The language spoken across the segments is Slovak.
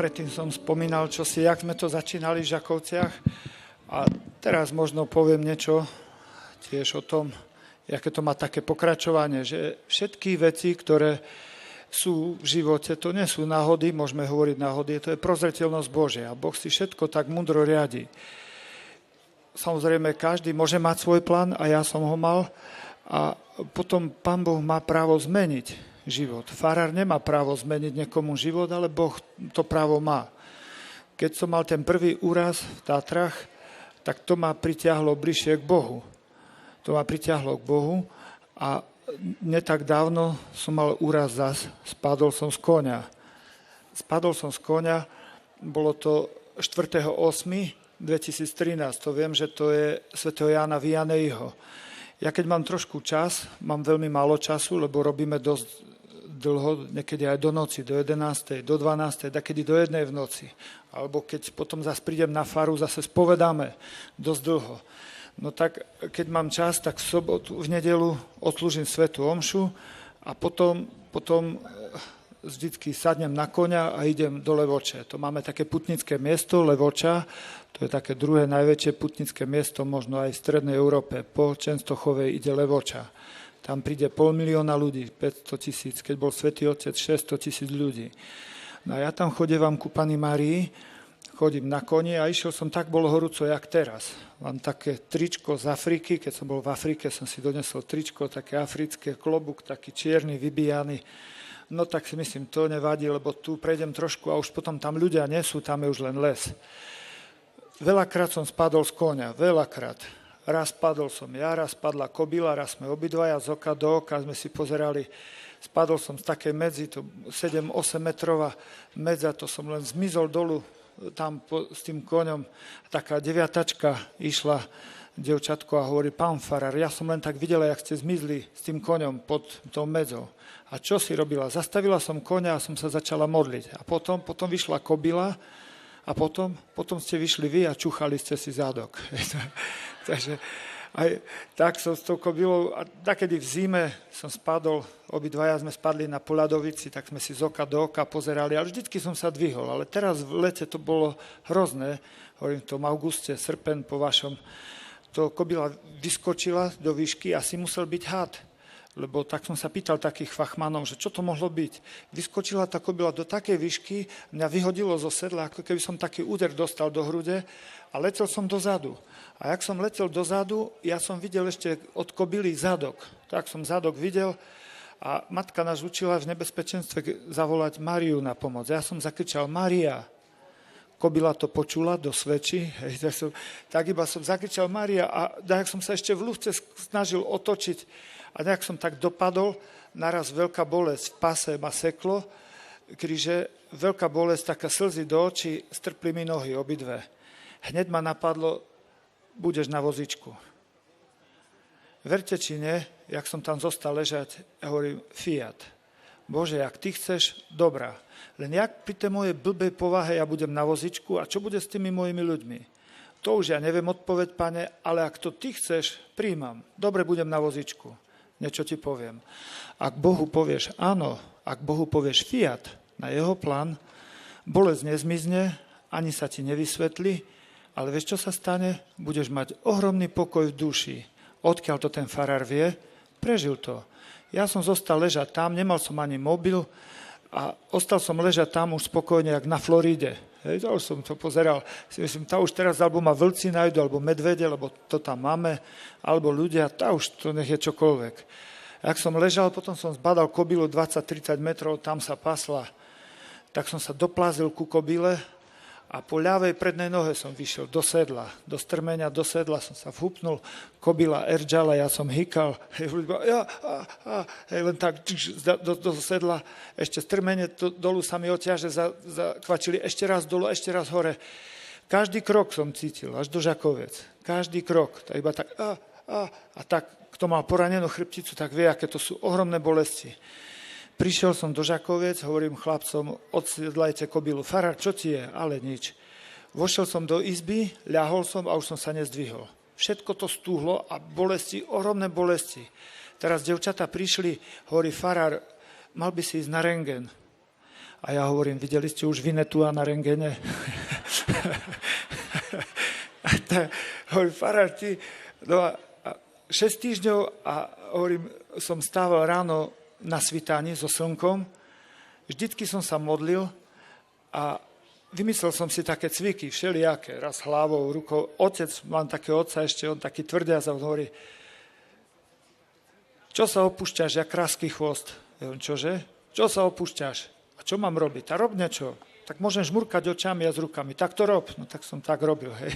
predtým som spomínal čosi, jak sme to začínali v Žakovciach. A teraz možno poviem niečo tiež o tom, aké to má také pokračovanie, že všetky veci, ktoré sú v živote, to nie sú náhody, môžeme hovoriť náhody, to je prozreteľnosť Božia. A Boh si všetko tak múdro riadi. Samozrejme, každý môže mať svoj plán a ja som ho mal. A potom Pán Boh má právo zmeniť život. Farár nemá právo zmeniť niekomu život, ale Boh to právo má. Keď som mal ten prvý úraz v Tatrach, tak to ma pritiahlo bližšie k Bohu. To ma pritiahlo k Bohu a netak dávno som mal úraz zas, spadol som z koňa. Bolo to 4.8.2013, to viem, že to je svätého Jána Vianneyho. Ja keď mám trošku čas, mám veľmi málo času, lebo robíme dosť dlho, niekedy aj do noci, do 11., do 12., takedy do 1 v noci. Alebo keď potom zase prídem na faru, zase spovedáme dosť dlho. No tak, keď mám čas, tak v sobotu, v nedelu odslúžim svätú omšu a potom vždycky sadnem na koňa a idem do Levoče. To máme také putnické miesto, Levoča, to je také druhé najväčšie putnické miesto, možno aj v Strednej Európe. Po Čenstochovej ide Levoča. Tam príde 500 000 ľudí, 500 000, keď bol Svätý Otec, 600 000 ľudí. No a ja tam chodievam ku Panny Márii, chodím na koni a išiel som tak bolo horúco, jak teraz. Mám také tričko z Afriky, keď som bol v Afrike, som si donesol tričko, také africké, klobúk, taký čierny, vybijaný. No tak si myslím, to nevadí, lebo tu prejdem trošku a už potom tam ľudia nie sú, tam je už len les. Veľakrát som spadol z koňa, veľakrát. Raz spadol som ja, raz spadla kobila, raz sme obidvaja z oka do oka, sme si pozerali. Spadol som z takej medzi, to 7-8 metrová medza, to som len zmizol dolu tam s tým koňom. Taká 9-tačka išla, dievčatko, a hovorí: pán farár, ja som len tak videla, jak ste zmizli s tým koňom pod tou medzou. A čo si robila? Zastavila som koňa a som sa začala modliť. A potom vyšla kobila a potom ste vyšli vy a čuchali ste si zadok. Takže aj tak som s tou kobylou, a takedy v zime som spadol, obidvaja sme spadli na Poľadovici, tak sme si z oka do oka pozerali, ale vždycky som sa dvihol. Ale teraz v lete to bolo hrozné, hovorím v tom auguste, srpen po vašom, to kobyla vyskočila do výšky a si musel byť had. Lebo tak som sa pýtal takých fachmanov, že čo to mohlo byť. Vyskočila tá kobyla do takej výšky, mňa vyhodilo zo sedla, ako keby som taký úder dostal do hrude a letel som dozadu. A jak som letel dozadu, ja som videl ešte od kobily zadok. Tak som zadok videl a matka nás učila v nebezpečenstve zavolať Máriu na pomoc. Ja som zakričal: Mária. Kobila to počula do sväčí, tak iba som zakričal Mária a tak som sa ešte v lúhce snažil otočiť a nejak som tak dopadol, naraz veľká bolesť v pase ma seklo, kríže veľká bolesť, taká slzy do očí, strpli mi nohy obidve. Hneď ma napadlo: budeš na vozičku. Verte či nie, jak som tam zostal ležať, ja hovorím: Fiat. Bože, jak ty chceš, dobrá. Len jak pri tej mojej blbej povahe ja budem na vozičku a čo bude s tými mojimi ľuďmi? To už ja neviem odpoveď, pane, ale ak to ty chceš, príjmam. Dobre, budem na vozičku. Niečo ti poviem. Ak Bohu povieš áno, ak Bohu povieš fiat na jeho plán, bolesť nezmizne, ani sa ti nevysvetlí, ale vieš, čo sa stane? Budeš mať ohromný pokoj v duši. Odkiaľ to ten farár vie? Prežil to. Ja som zostal ležať tam, nemal som ani mobil a ostal som ležať tam už spokojne, jak na Floride. Hej, to už som to pozeral. Si myslím, tá už teraz alebo ma vlci nájdu, alebo medvede, lebo to tam máme, alebo ľudia, tá už to nech je čokoľvek. Jak som ležal, potom som zbadal kobylu 20-30 metrov, tam sa pasla. Tak som sa doplázil ku kobyle a po ľavej prednej nohe som vyšiel do sedla. Do strmenia do sedla som sa vhupnul, kobila erdžala, ja som hykal, len tak do sedla, ešte strmenie dolu sa mi oťaže zakvačili, ešte raz dolu, ešte raz hore. Každý krok som cítil, až do Žakovec. Každý krok, tak iba tak a tak, kto mal poranenú chrbticu, tak vie, aké to sú ohromné bolesti. Prišiel som do Žakoviec, hovorím chlapcom: odsiedlajte kobylu. Farár, čo ti je? Ale nič. Vošiel som do izby, ľahol som a už som sa nezdvihol. Všetko to stúhlo a bolesti, ohromné bolesti. Teraz devčatá prišli, hovorí: farár, mal by si ísť na rentgen. A ja hovorím, videli ste už Vinetua na rentgene? Hovorím, farár, ty... No a 6 týždňov a hovorím, som stával ráno na svitáni so slnkom, vždycky som sa modlil a vymyslel som si také cviky, všelijaké, raz hlavou, rukou. Otec, mám takého otca ešte, on taký tvrdý a hovorí, čo sa opúšťaš, jak krásky chvost? Ja hovorím, čože? Čo sa opúšťaš? A čo mám robiť? A rob niečo. Tak môžem žmurkať očami a s rukami. Tak to rob. No tak som tak robil, hej.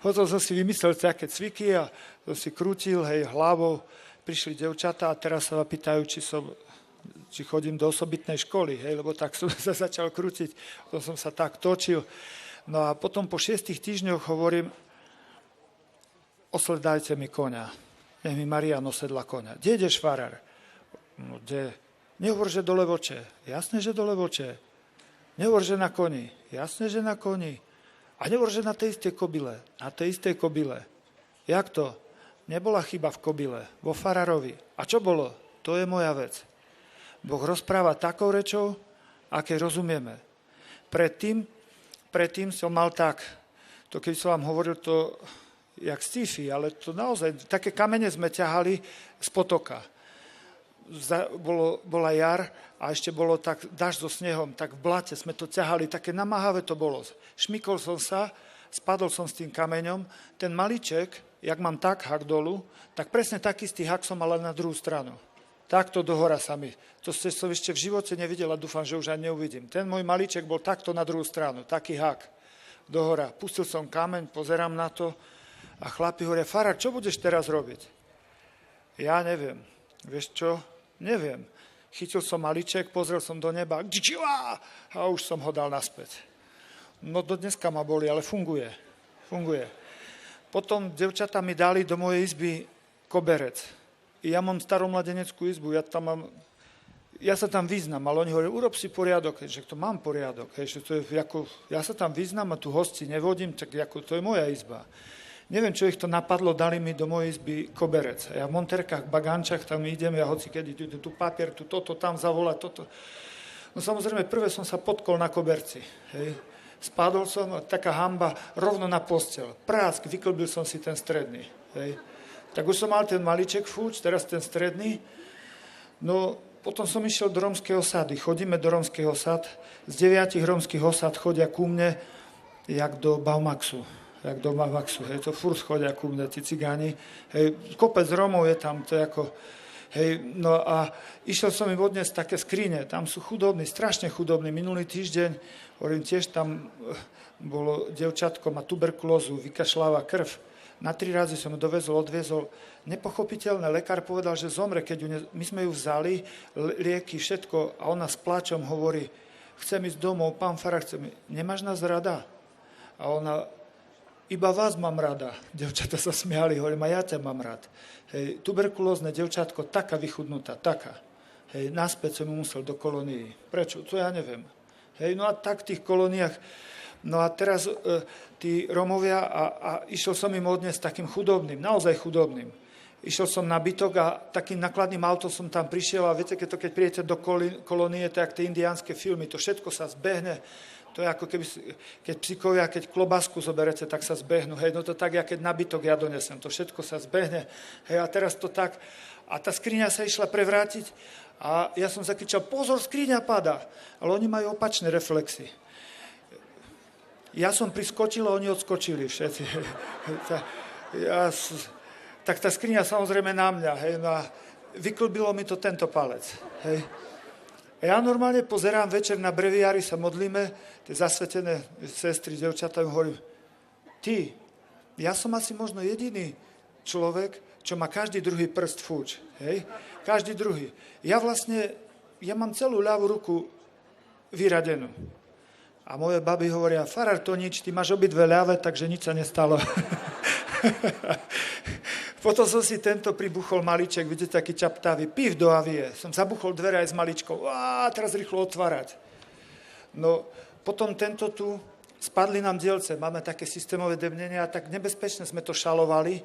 Potom som si vymyslel také cviky a som si krútil, hej, hlavou. Prišli devčatá a teraz sa ma pýtajú, či chodím do osobitnej školy, hej, lebo tak som sa začal krútiť. Potom som sa tak točil. No a potom po 6 týždňoch hovorím, osledajte mi koňa. Nech mi Marián osedla koňa. Kde ideš, farár? No, kde? Nehovor, že do Levoče. Jasné, že do Levoče. Nehovor, že na koni. Jasné, že na koni. A nehovor, že na tej istej kobyle. Na tej istej kobyle. Jak to? Nebola chyba v kobyle, vo farárovi. A čo bolo? To je moja vec. Boh rozpráva takou rečou, aké rozumieme. Predtým som mal tak, to keď som vám hovoril, to jak sci-fi, ale to naozaj, také kamene sme ťahali z potoka. Bola jar a ešte bolo tak dažď so snehom, tak v blate sme to ťahali, také namáhavé to bolo. Šmykol som sa, spadol som s tým kameňom, ten malíček, jak mám tak hak dolu, tak presne taký istý hak som mal na druhú stranu. Takto dohora sa mi. To som ešte v živote nevidel a dúfam, že už aj neuvidím. Ten môj malíček bol takto na druhú stranu, taký hak dohora. Pustil som kameň, pozerám na to a chlapi hovoria, farár, čo budeš teraz robiť? Ja neviem. Vieš čo? Neviem. Chytil som malíček, pozrel som do neba a už som ho dal naspäť. No do dneska ma boli, ale funguje. Potom devčatá mi dali do mojej izby koberec. Ja mám staromladeneckú izbu, ja sa tam vyznam, ale oni hovorí, urob si poriadok, že to mám poriadok, že to je ja sa tam vyznam a tu hosti nevodím, tak to je moja izba. Neviem, čo ich to napadlo, dali mi do mojej izby koberec. Ja v monterkách, bagánčach tam idem, ja hoci kedy tu papier, tu toto, tam zavolať, toto. No samozrejme, prvé som sa potkol na koberci. Hej. Spadol som, taká hamba, rovno na posteľ. Prásk, vyklbil som si ten stredný. Hej. Tak už som mal ten malíček fúč, teraz ten stredný. No, potom som išiel do romskej osady. Chodíme do romskej osad. Z 9 romských osad chodia ku mne, jak do Baumaxu. Hej, to furt chodia ku mne, tí cigáni. Hej, kopec Romov je tam, to je ako... Hej, no a išiel som im odniesť také skrine, tam sú chudobní, strašne chudobní. Minulý týždeň, hovorím, tiež tam bolo dievčatko, má tuberkulózu, vykašľáva krv. Na 3 razy som ju odviezol. Nepochopiteľné, lekár povedal, že zomre, my sme ju vzali, lieky, všetko, a ona s pláčom hovorí, chcem ísť domov, pán farár, nemáš nás rada? A ona, iba vás mám rada. Devčata sa smiali, hovorím, a ja ťa mám rád. Hej, tuberkulózne devčatko, taká vychudnutá, taká. Hej, naspäť som ju musel do kolónií. Prečo? To ja neviem. Hej, no a tak v tých kolóniách. No a teraz tí Romovia a išiel som im odniesť takým chudobným, naozaj chudobným. Išiel som na bytok a takým nakladným autom som tam prišiel a viete, keď príjete do kolónie, tak tie indiánske filmy, to všetko sa zbehne. To je ako keby, keď psíkovia, keď klobásku zoberete, tak sa zbehnú. Hej, no to tak, ja keď nabytok ja donesem, to všetko sa zbehne. Hej, a teraz to tak. A tá skriňa sa išla prevrátiť a ja som zakričal, pozor, skriňa padá. Ale oni majú opačné reflexy. Ja som priskočil a oni odskočili všetci. Tak tá skriňa samozrejme na mňa. Hej, no a vyklbilo mi to tento palec. Hej. Ja normálne pozerám večer na breviári, sa modlíme, tie zasvetené sestry, devčatá, hovorím, ty, ja som asi možno jediný človek, čo má každý druhý prst fúč. Hej? Každý druhý. Ja mám celú ľavú ruku vyradenú. A moje baby hovoria, farár, to nič, ty máš obidve ľavé, takže nič sa nestalo. Potom som si tento pribuchol malíček, vidíte, taký čaptavý, pív do avie. Som zabuchol dvere aj s maličkou. Teraz rýchlo otvárať. No, potom tento tu, spadli nám dielce, máme také systémové debnenia, tak nebezpečne sme to šalovali.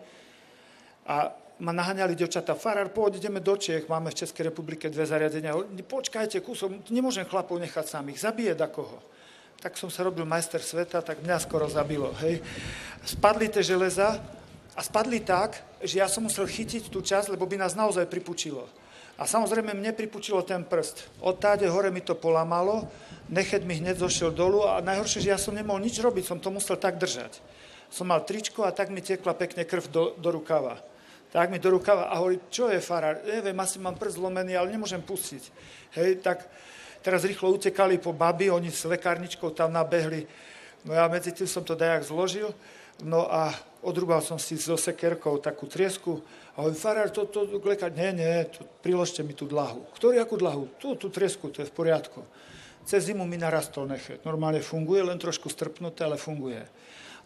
A ma naháňali dievčatá, farár, poď, ideme do Čiech, máme v Českej republike 2 zariadenia. Počkajte, kúsok, nemôžem chlapov nechať samých, zabije dakoho. Tak som sa robil majster sveta, tak mňa skoro zabilo. Hej. Spadli tie železa a spadli tak, že ja som musel chytiť tú časť, lebo by nás naozaj pripučilo. A samozrejme mne pripučilo ten prst. Odtáde hore mi to polamalo, nechet mi hneď zošiel dolu a najhoršie, že ja som nemohol nič robiť, som to musel tak držať. Som mal tričko a tak mi tiekla pekne krv do rukava. Tak mi do rukava a hovorí, čo je farár? Neviem, asi mám prst zlomený, ale nemôžem pustiť. Hej, tak teraz rýchlo utekali po babi, oni s lekárničkou tam nabehli. No ja medzi tým som to dajak zložil, no a odrúbal som si so sekerkou takú triesku a hovorím, farár, to lekár, nie, priložte mi tú dlahu. Ktorú, akú dlahu? Tú triesku, to je v poriadku. Cez zimu mi narastol nechet. Normálne funguje, len trošku strpnuté, ale funguje.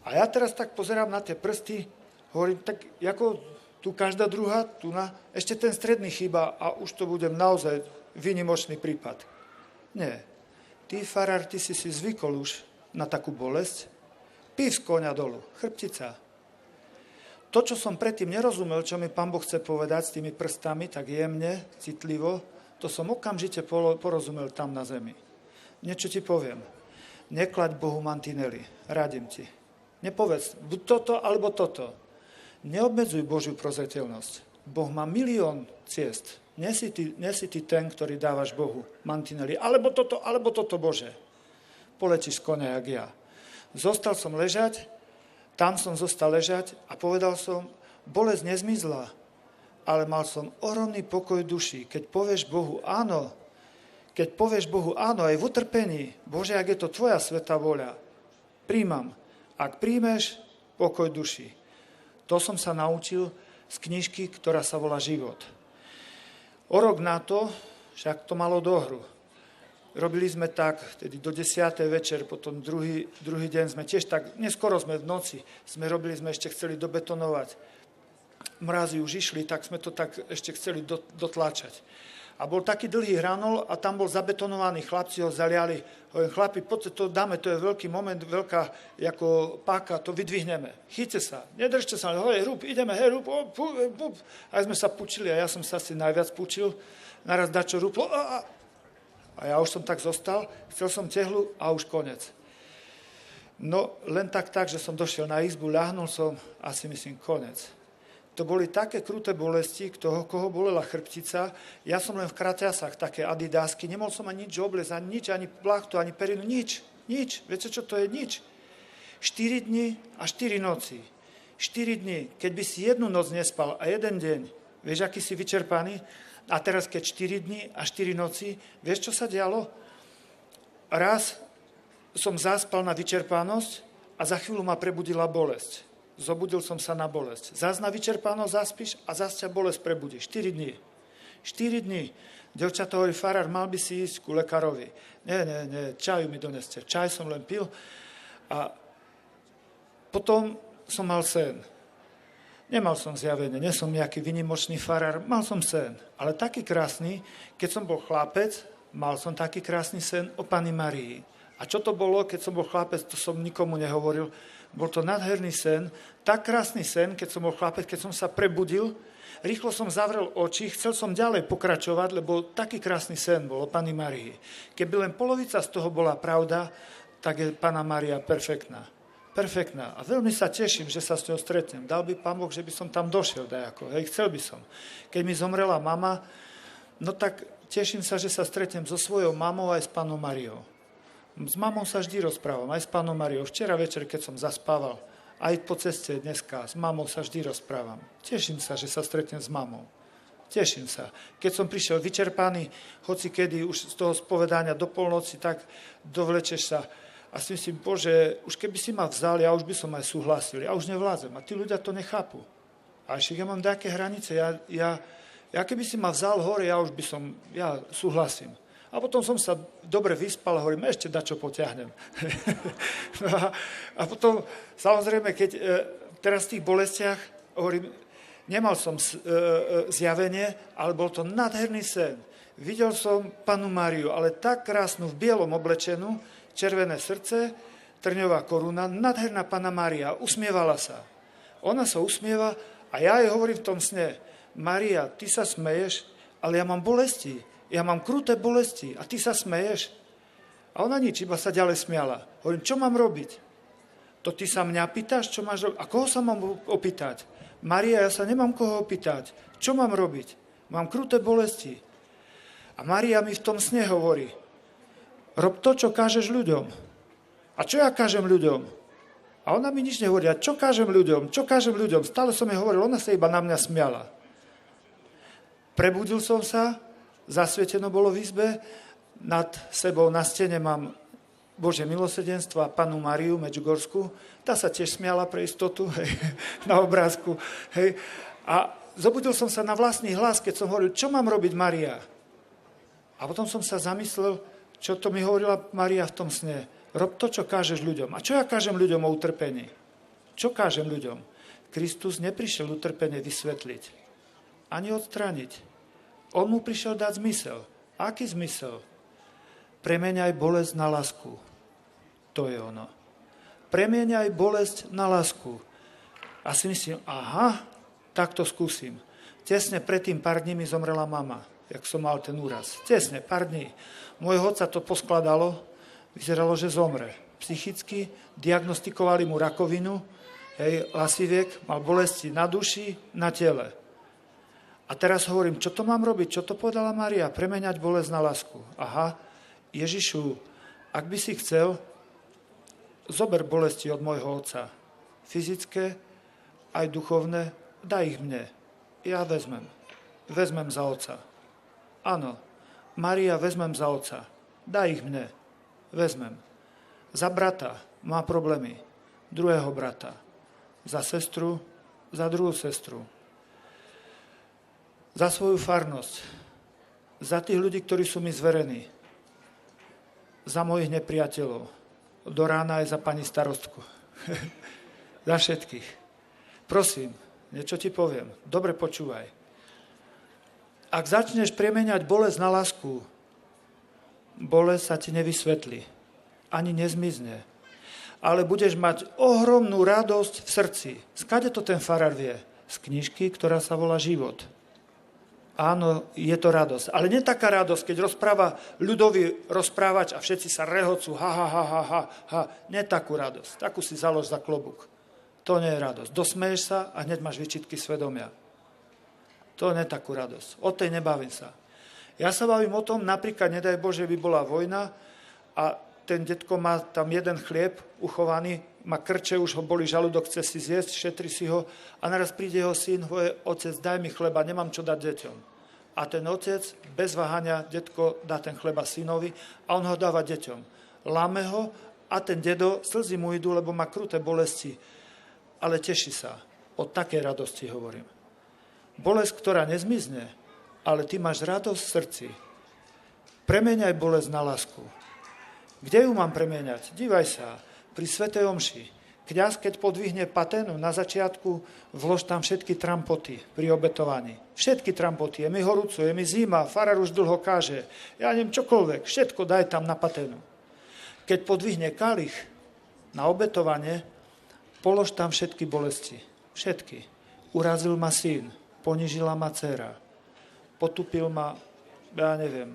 A ja teraz tak pozerám na tie prsty, hovorím, tak ako tu každá druhá, ešte ten stredný chýba a už to bude naozaj výnimočný prípad. Nie. Ty, farár, ty si zvykol už na takú bolesť. Pív z koňa dolu, chrbtica. To, čo som predtým nerozumel, čo mi Pán Boh chce povedať s tými prstami, tak jemne, citlivo, to som okamžite porozumel tam na zemi. Niečo ti poviem. Neklaď Bohu mantinely, radím ti. Nepovedz buď toto, alebo toto. Neobmedzuj Božiu prozreteľnosť. Boh má milión ciest. Nie si ty ten, ktorý dávaš Bohu mantinely. Alebo toto, Bože. Poletíš z konia, jak ja. Zostal som ležať, tam som zostal ležať a povedal som, bolesť nezmizla, ale mal som ohromný pokoj duši. Keď povieš Bohu áno, aj v utrpení, Bože, ak je to tvoja svätá voľa, príjmam. Ak príjmeš, pokoj duši. To som sa naučil z knižky, ktorá sa volá Život. O rok na to, však to malo dohru. Robili sme tak, tedy do 10. večer, potom druhý deň sme tiež tak, neskoro sme v noci, sme ešte chceli dobetonovať. Mrazy už išli, tak sme to tak ešte chceli dotláčať. A bol taký dlhý hranol a tam bol zabetonovaný, chlapci ho zaliali. Hovorím, chlapi, poďte to dáme, to je veľký moment, veľká ako páka, to vydvihneme. Chyťte sa, nedržte sa, ideme, rúb. A sme sa pučili a ja som sa asi najviac pučil, naraz dačo rúplo a ja už som tak zostal, chcel som tehlu a už konec. No len tak, že som došiel na izbu, ľahnul som a si myslím, konec. To boli také kruté bolesti, koho bolela chrbtica. Ja som len v kraťasách, také adidásky, nemohol som ani nič obliecť, ani plachtu, ani perinu, nič. Viete, čo to je? Nič. 4 dni a 4 noci. 4 dni, keď by si jednu noc nespal a jeden deň, vieš, aký si vyčerpaný? A teraz, keď 4 dni a 4 noci, vieš, čo sa dialo? Raz som zaspal na vyčerpanosť a za chvíľu ma prebudila bolesť. Zobudil som sa na bolesť. Zas na vyčerpanosť zaspíš a zas ťa bolesť prebudí. 4 dní. 4 dní. Devčatá hovorí, farár, mal by si ísť ku lekárovi. Nie, čaju mi doneste. Čaj som len pil. A potom som mal sen. Nemal som zjavenie, nie som nejaký vynimočný farár, mal som sen. Ale taký krásny, keď som bol chlapec, mal som taký krásny sen o Panny Márii. A čo to bolo, keď som bol chlapec, to som nikomu nehovoril. Bol to nádherný sen, tak krásny sen, keď som bol chlapec, keď som sa prebudil, rýchlo som zavrel oči, chcel som ďalej pokračovať, lebo taký krásny sen bol o Panny Márii. Keby len polovica z toho bola pravda, tak je Panna Mária perfektná. Perfektná. A veľmi sa teším, že sa s ňou stretnem. Dal by Pán Boh, že by som tam došiel dajako. Chcel by som. Keď mi zomrela mama, no tak teším sa, že sa stretnem so svojou mamou aj s Pannou Máriou. S mamou sa vždy rozprávam, aj s Pannou Máriou. Včera večer, keď som zaspával, aj po ceste dneska, s mamou sa vždy rozprávam. Teším sa, že sa stretnem s mamou. Teším sa. Keď som prišiel vyčerpaný, hoci kedy už z toho spovedania do polnoci, tak dovlečeš sa a si myslím, Bože, už keby si ma vzal, ja už by som aj súhlasil. Ja už nevládzem. A tí ľudia to nechápu. A ešte ja mám také hranice. Ja keby si ma vzal hore, ja súhlasím. A potom som sa dobre vyspal a hovorím, ešte dačo potiahnem. A potom, samozrejme, keď teraz v tých bolestiach, hovorím, nemal som zjavenie, ale bol to nádherný sen. Videl som Pannu Máriu, ale tak krásnu, v bielom oblečenú, červené srdce, trňová koruna, nádherná Panna Mária, usmievala sa. Ona sa usmieva A ja jej hovorím v tom sne, Mária, ty sa smeješ, ale ja mám bolesti. Ja mám kruté bolesti a ty sa smeješ. A ona nič, iba sa ďalej smiala. Hovorím, čo mám robiť? To ty sa mňa pýtaš, čo máš robiť? A koho sa mám opýtať? Mária, ja sa nemám koho opýtať. Čo mám robiť? Mám kruté bolesti. A Mária mi v tom sne hovorí, rob to, čo kážeš ľuďom. A čo ja kážem ľuďom? A ona mi nič nehovorí, a čo kážem ľuďom? Čo kážem ľuďom? Stále som jej hovoril, ona sa iba na mňa smiala. Prebudil som sa, zasvieteno bolo v izbe, nad sebou na stene mám Božie milosrdenstvo a Pannu Máriu Medžugorskú. Tá sa tiež smiala pre istotu, hej, na obrázku. Hej. A zobudil som sa na vlastný hlas, keď som hovoril, čo mám robiť, Mária? A potom som sa zamyslel, čo to mi hovorila Mária v tom sne. Rob to, čo kážeš ľuďom. A čo ja kážem ľuďom o utrpení? Čo kážem ľuďom? Kristus neprišiel utrpenie vysvetliť, ani odstrániť. On mu prišiel dať zmysel. Aký zmysel? Premieňaj bolesť na lásku. To je ono. Premieňaj bolesť na lásku. A si myslím, aha, tak to skúsim. Tesne predtým pár dní mi zomrela mama, jak som mal ten úraz. Tesne, pár dní. Môjho otca to poskladalo, vyzeralo, že zomre. Psychicky diagnostikovali mu rakovinu, lasiviek, mal bolesti na duši, na tele. A teraz hovorím, čo to mám robiť? Čo to povedala Mária? Premeňať bolesť na lásku. Aha, Ježišu, ak by si chcel, zober bolesti od môjho otca. Fyzické, aj duchovné, daj ich mne. Ja vezmem. Vezmem za otca. Áno, Mária, vezmem za otca. Daj ich mne. Vezmem. Za brata má problémy. Druhého brata. Za sestru, za druhú sestru. Za svoju farnosť. Za tých ľudí, ktorí sú mi zverení. Za mojich nepriateľov. Do rána aj za pani starostku. Za všetkých. Prosím, niečo ti poviem. Dobre počúvaj. Ak začneš premieňať bolesť na lásku, bolesť sa ti nevysvetlí. Ani nezmizne. Ale budeš mať ohromnú radosť v srdci. Skade to ten farár vie? Z knižky, ktorá sa volá Život. Áno, je to radosť. Ale nie taká radosť, keď rozpráva ľudový rozprávač a všetci sa rehocú, ha. Nie takú radosť. Takú si založ za klobúk. To nie je radosť. Dosmeješ sa a hneď máš výčitky svedomia. To nie je takú radosť. O tej nebavím sa. Ja sa bavím o tom, napríklad, nedaj Bože, by bola vojna a ten detko má tam jeden chlieb uchovaný, má krče, už ho boli žalúdok, chce si zjesť, šetri si ho a naraz príde jeho syn, hovorí, otec, daj mi chleba, nemám čo dať deťom. A ten otec, bez váhania, detko dá ten chleba synovi a on ho dáva deťom. Láme ho a ten dedo, slzy mu idú, lebo má kruté bolesti, ale teší sa. O takej radosti hovorím. Bolesť, ktorá nezmizne, ale ty máš radosť v srdci. Premieňaj bolesť na lásku. Kde ju mám premieňať? Dívaj sa, pri svätej omši. Kňaz, keď podvihne paténu, na začiatku vlož tam všetky trampoty pri obetovaní. Všetky trampoty, je mi horúco, je mi zima, farár už dlho káže. Ja neviem čokoľvek, všetko daj tam na paténu. Keď podvihne kalich na obetovanie, polož tam všetky bolesti. Všetky. Urazil ma syn, ponižila ma dcéra, potupil ma, ja neviem,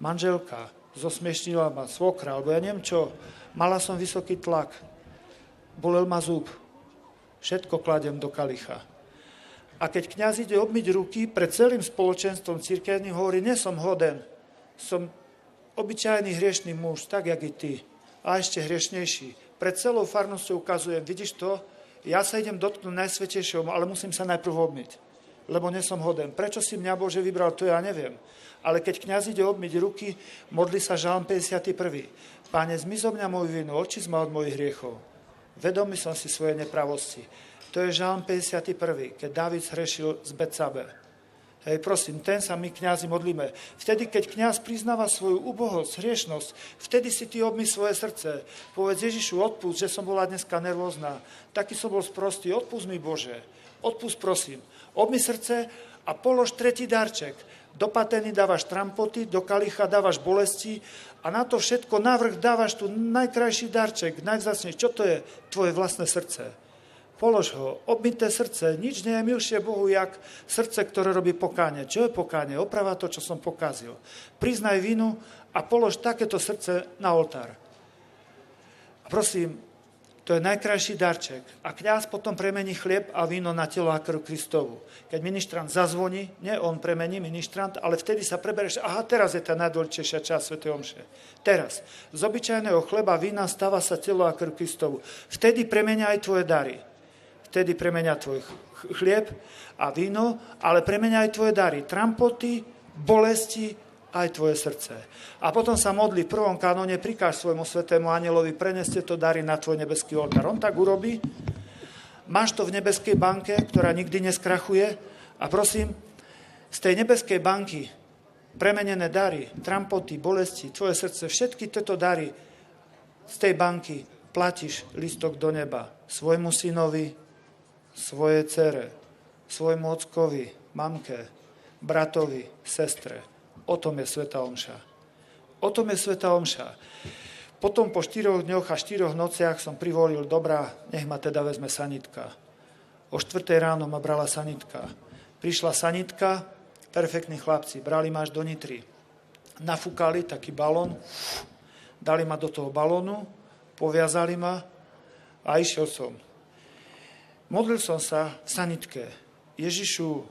manželka, zosmiešnila ma svokra, alebo ja neviem čo, mala som vysoký tlak, bolel ma zub, všetko kladem do kalicha. A keď kňaz ide obmyť ruky pred celým spoločenstvom cirkevným, hovorí, nie som hoden, som obyčajný hriešný muž, tak jak i ty, a ešte hriešnejší. Pred celou farnosťou ukazujem, vidíš to, ja sa idem dotknúť najsvätejšieho, ale musím sa najprv obmyť, lebo nie som hoden. Prečo si mňa Bože vybral, to ja neviem. Ale keď kňaz ide obmyť ruky, modli sa žalm 51. Páne, zmiz zo mňa moju vinu, očist ma od mojich hriechov. Vedomý som si svoje nepravosti. To je žalm 51. Keď Dávid zhrešil z Betsabe. Hej, prosím, ten sa my kňazi modlíme. Vtedy, keď kňaz priznáva svoju ubohosť, hriešnosť, vtedy si ty obmy svoje srdce. Povedz Ježišu, odpúsť, že som bola dneska nervózna. Taký som bol sprostý, odpúsť mi Bože. Odpúsť, prosím. Obmy srdce a polož tretí darček. Do patény dávaš trampoty, do kalicha dávaš bolesti a na to všetko navrch dávaš tu najkrajší darček, najvzácnejší. Čo to je? Tvoje vlastné srdce. Polož ho. Obmité srdce. Nič nie je milšie Bohu, jak srdce, ktoré robí pokánie. Čo je pokánie? Oprava to, čo som pokazil. Priznaj vinu a polož takéto srdce na oltár. A prosím, to je najkrajší darček. A kňaz potom premení chlieb a víno na telo a krv Kristovu. Keď ministrant zazvoní, nie on premení ministrant, ale vtedy sa prebereš, aha, teraz je tá najdôležitejšia časť svätej omše. Teraz. Z obyčajného chleba vína stáva sa telo a krv Kristovu. Vtedy premenia aj tvoje dary. Vtedy premenia tvoj chlieb a víno, ale premenia aj tvoje dary. Trampoty, bolesti, aj tvoje srdce. A potom sa modli v prvom kanóne, prikáž svojmu svätému anjelovi, preneste to dary na tvoj nebeský oltár. On tak urobí, máš to v nebeskej banke, ktorá nikdy neskrachuje a prosím, z tej nebeskej banky premenené dary, trampoty, bolesti, tvoje srdce, všetky tieto dary z tej banky platíš listok do neba svojmu synovi, svojej dcere, svojmu ockovi, mamke, bratovi, sestre. O tom je svätá omša. O tom je svätá omša. Potom po 4 dňoch a 4 nociach som privolil, dobrá, nech ma teda vezme sanitka. O 4 ráno ma brala sanitka. Prišla sanitka, perfektní chlapci, brali ma až do Nitry. Nafúkali taký balón, dali ma do toho balónu, poviazali ma a išiel som. Modlil som sa v sanitke. Ježišu,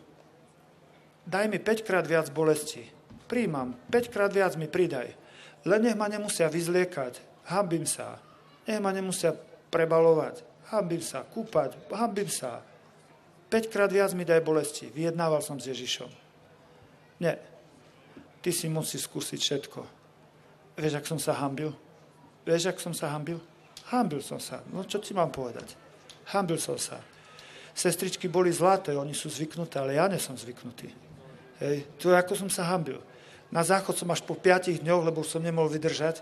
daj mi 5-krát viac bolesti. Príjmam, 5-krát viac mi pridaj. Len nech ma nemusia vyzliekať, hanbím sa. Nech ma nemusia prebalovať, hanbím sa, kúpať, hanbím sa. 5-krát viac mi daj bolesti. Vyjednával som s Ježišom. Nie, ty si musíš skúsiť všetko. Vieš, ak som sa hanbil? Vieš, ak som sa hanbil? Hanbil som sa. No, čo ti mám povedať? Hanbil som sa. Sestričky boli zlaté, oni sú zvyknuté, ale ja nie som zvyknutý. Hej, to je, ako som sa hanbil. Na záchod som až po 5 dňoch, lebo som nemohol vydržať.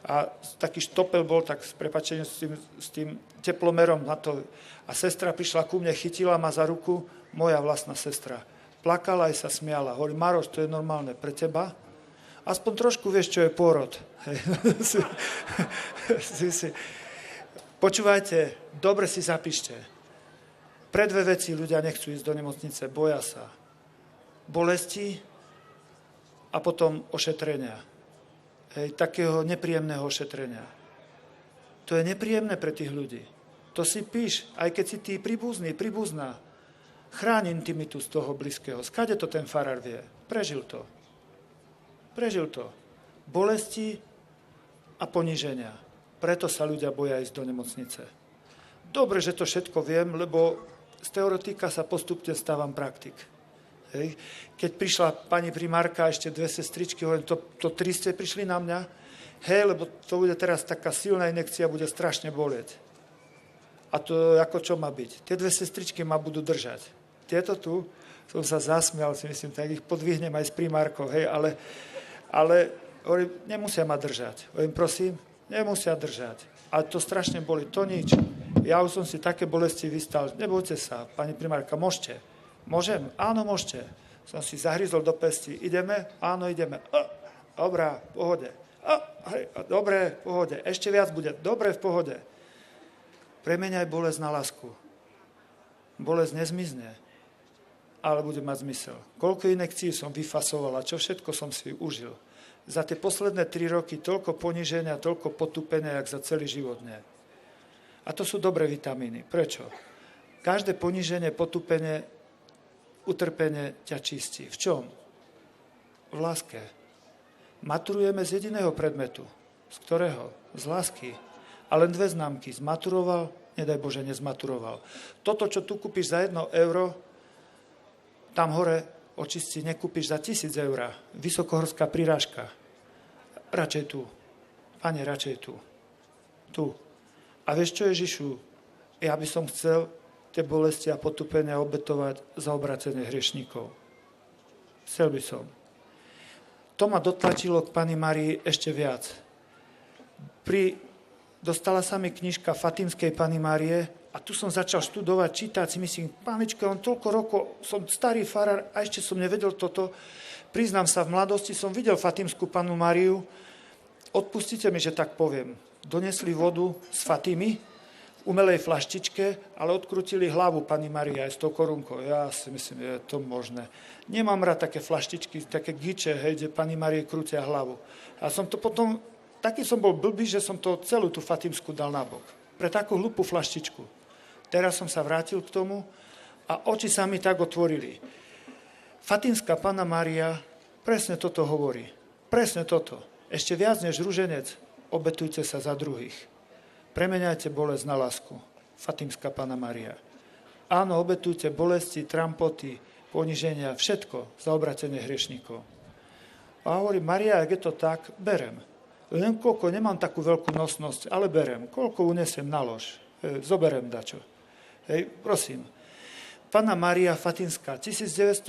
A taký štopel bol, tak s prepáčením s tým teplomerom na to. A sestra prišla ku mne, chytila ma za ruku, moja vlastná sestra. Plakala aj sa smiala. Hovorí, Maroš, to je normálne pre teba. Aspoň trošku vieš, čo je pôrod. Počúvajte, dobre si zapíšte. Pre 2 veci ľudia nechcú ísť do nemocnice, boja sa. Bolesti a potom ošetrenia. Takého nepríjemného ošetrenia. To je nepríjemné pre tých ľudí. To si píš, aj keď si ty príbuzná. Chráň intimitu z toho blízkeho. Skade to ten farár vie? Prežil to. Prežil to. Bolesti a poníženia. Preto sa ľudia boja ísť do nemocnice. Dobre, že to všetko viem, lebo z teoretika sa postupne stávam praktik. Hej. Keď prišla pani primárka, ešte 2 sestričky, hovorím, to 3 ste prišli na mňa, hej, lebo to bude teraz taká silná injekcia, bude strašne bolieť. A to ako čo má byť? Tie 2 sestričky ma budú držať. Tieto tu, som sa zasmial, si myslím, tak ich podvihnem aj s primárkou, hej, ale hovorím, nemusia ma držať. Hovorím, prosím, nemusia držať. Ale to strašne boli, to nič. Ja už som si také bolesti vystal, nebojte sa, pani primárka, môžete. Môžem? Áno, môžete. Som si zahryzol do pesti. Ideme? Áno, ideme. Dobrá, v pohode. Dobre, v pohode. Ešte viac bude. Dobre, v pohode. Premeniaj bolesť na lásku. Bolesť nezmizne, ale bude mať zmysel. Koľko inekcií som vyfasoval a čo všetko som si užil. Za tie posledné 3 roky toľko poníženia, toľko potupenia, jak za celý život nie. A to sú dobré vitamíny. Prečo? Každé poníženie, potupenie, utrpenie ťa čistí. V čom? V láske. Maturujeme z jediného predmetu. Z ktorého? Z lásky. A len 2 známky. Zmaturoval, nedaj Bože, nezmaturoval. Toto, čo tu kúpiš za 1 euro, tam hore očistí nekúpiš za 1000 eur. Vysokohorská prirážka. Radšej tu. Pane, radšej tu. Tu. A vieš čo, Ježišu? Ja by som chcel tie bolesti a potupenia obetovať za obracenie hriešníkov. Chcel by som. To ma dotlačilo k pani Márii ešte viac. Dostala sa mi knižka Fatimskej Panny Márie a tu som začal študovať, čítať, si myslím, pánička, on toľko rokov, som starý farár a ešte som nevedel toto. Priznám sa, v mladosti som videl Fatimskú Pannu Máriu. Odpustite mi, že tak poviem. Donesli vodu z Fatimy, umelej flaštičke, ale odkrutili hlavu pani Marie aj s tou korunkou. Ja si myslím, že je to možné. Nemám rád také flaštičky, také giče, hej, kde pani Marie krútia hlavu. A som to potom, taký som bol blbý, že som to celú tú Fatimsku dal nabok. Pre takú hlupú flaštičku. Teraz som sa vrátil k tomu a oči sa mi tak otvorili. Fatimská Panna Mária presne toto hovorí. Presne toto. Ešte viac než ruženec, obetujte sa za druhých. Premeňajte bolesť na lásku. Fatimská Panna Mária. Áno, obetujte bolesti, trampoty, poniženia, všetko za obratenie hriešníkov. A hovorí, Maria, ak je to tak, berem. Len koľko, nemám takú veľkú nosnosť, ale berem. Koľko unesiem na lož. Zoberem dačo. Hej, prosím. Panna Mária Fatimská 1917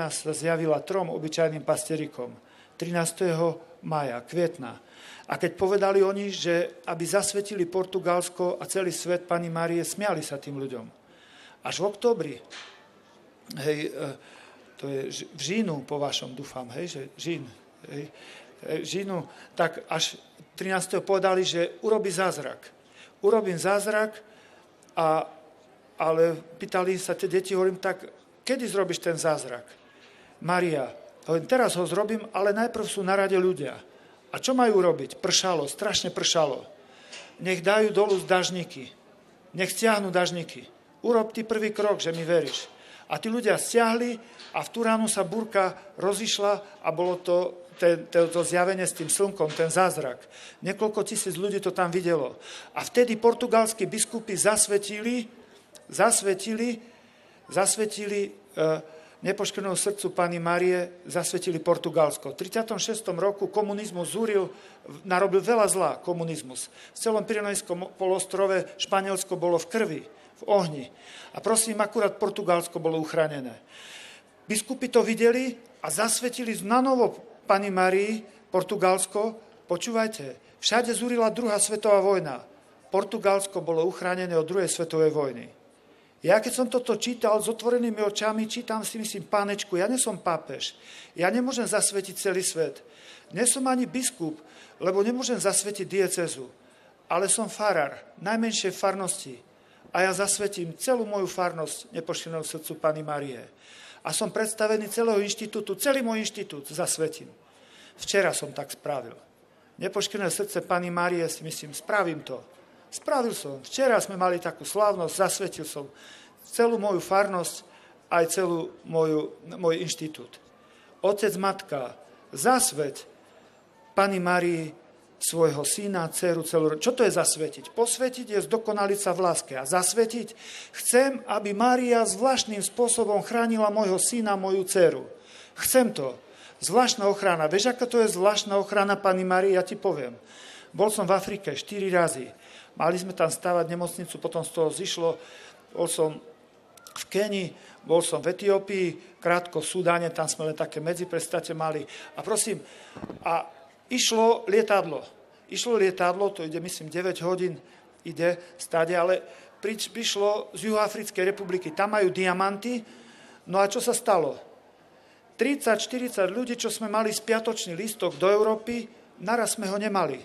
sa zjavila 3 obyčajným pastierikom. 13. mája, kvietna. A keď povedali oni, že aby zasvetili Portugalsko a celý svet Panny Márie, smiali sa tým ľuďom. Až v októbri, hej, to je v říjnu po vašom, dúfam, hej, že říjn, hej, říjnu, tak až 13. povedali, že urobí zázrak. Urobím zázrak, ale pýtali sa tie deti, hovorím, tak kedy zrobíš ten zázrak? Mária, hovorím, teraz ho zrobím, ale najprv sú na rade ľudia. A čo majú robiť? Pršalo, strašne pršalo. Nech dajú dolu z dažníky. Nech stiahnu dažníky. Urob ty prvý krok, že mi veríš. A tí ľudia stiahli a v tú ránu sa búrka rozišla a bolo to zjavenie s tým slnkom, ten zázrak. Niekoľko tisíc ľudí to tam videlo. A vtedy portugalskí biskupy zasvetili nepoškvrnenému srdcu Panny Márie, zasvetili Portugalsko. V 36. roku komunizmus zúril, narobil veľa zla, komunizmus. V celom Pyrenejskom polostrove Španielsko bolo v krvi, v ohni. A prosím, akurát Portugalsko bolo uchránené. Biskupy to videli a zasvetili nanovo Panny Márii Portugalsko. Počúvajte, všade zúrila 2. svetová vojna. Portugalsko bolo uchránené od 2. svetovej vojny. Ja keď som toto čítal s otvorenými očami, čítam si myslím, pánečku, ja nie som pápež. Ja nemôžem zasvetiť celý svet. Nie som ani biskup, lebo nemôžem zasvetiť diecézu. Ale som farár, najmenšej farnosti. A ja zasvetím celú moju farnosť nepoškvrnenému srdcu Panny Márie. A som predstavený celého inštitútu, celý môj inštitút zasvetím. Včera som tak spravil. Nepoškvrnené srdce Panny Márie si myslím, spravím to. Spravil som. Včera sme mali takú slávnosť, zasvetil som celú moju farnosť, aj celú môj inštitút. Otec, matka, zasveť Panny Márii svojho syna, dceru, celú... Čo to je zasvetiť? Posvetiť je zdokonaliť sa v láske. A zasvetiť chcem, aby Mária zvláštnym spôsobom chránila môjho syna, moju dceru. Chcem to. Zvláštna ochrana. Vieš, aká to je zvláštna ochrana Panny Márie? Ja ti poviem. Bol som v Afrike 4 razy. Mali sme tam stavať nemocnicu, potom z toho zišlo. Bol som v Kenii, bol som v Etiópii, krátko v Sudáne, tam sme len také medziprestate mali. A prosím, a išlo lietadlo, to ide, myslím, 9 hodín, ide stáde, ale prišlo z Juhoafrickej republiky, tam majú diamanty, no a čo sa stalo? 30-40 ľudí, čo sme mali spiatočný lístok do Európy, naraz sme ho nemali.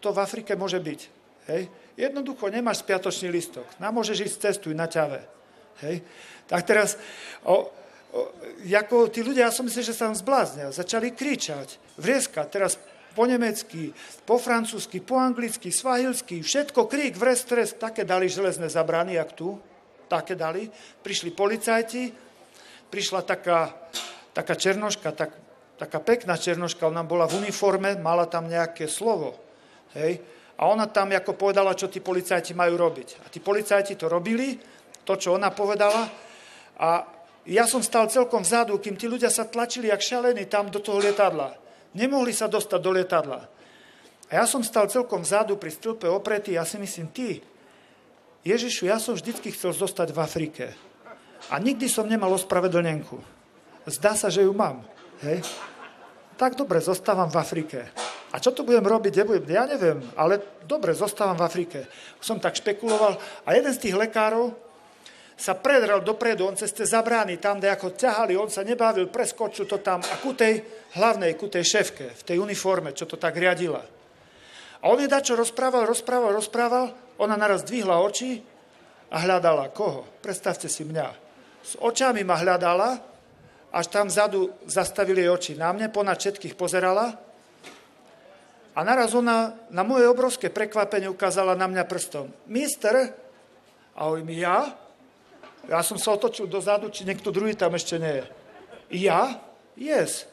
To v Afrike môže byť. Hej. Jednoducho nemáš spiatočný lístok. Môžeš ísť cestuj na ťave. Hej. Tak teraz, ako tí ľudia, ja som myslel, že sa tam zbláznil. Začali kričať, vrieskať, teraz po nemecky, po francúzsky, po anglicky, svahilsky, všetko krík, vresk, tresk, také dali železné zabrany, jak tu, také dali. Prišli policajti, prišla taká černoška, taká pekná černoška, ona bola v uniforme, mala tam nejaké slovo. Hej. A ona tam ako povedala, čo tí policajti majú robiť. A tí policajti to robili, to, čo ona povedala. A ja som stal celkom vzadu, kým tí ľudia sa tlačili jak šalení tam do toho lietadla. Nemohli sa dostať do lietadla. A ja som stal celkom vzadu pri stĺpe opretý. Ja si myslím, ty, Ježišu, ja som vždycky chcel zostať v Afrike. A nikdy som nemal ospravedlnenku. Zdá sa, že ju mám. Hej? Tak dobre, zostávam v Afrike. A čo to budem robiť, ja neviem, ale dobre, zostávam v Afrike. Som tak špekuloval a jeden z tých lekárov sa predrel dopredu, on cez tie zabrány, tam, kde ako ťahali, on sa nebavil, preskočil to tam a ku tej hlavnej, ku tej šéfke, v tej uniforme, čo to tak riadila. A on je dačo rozprával Ona naraz dvihla oči a hľadala koho? Predstavte si mňa. S očami ma hľadala, až tam vzadu zastavili jej oči na mne, ponad všetkých pozerala a naraz ona na moje obrovské prekvapenie ukázala na mňa prstom. Mister, a hovorím, ja? Ja som sa otočil dozadu, či niekto druhý tam ešte nie je. Ja? Yes.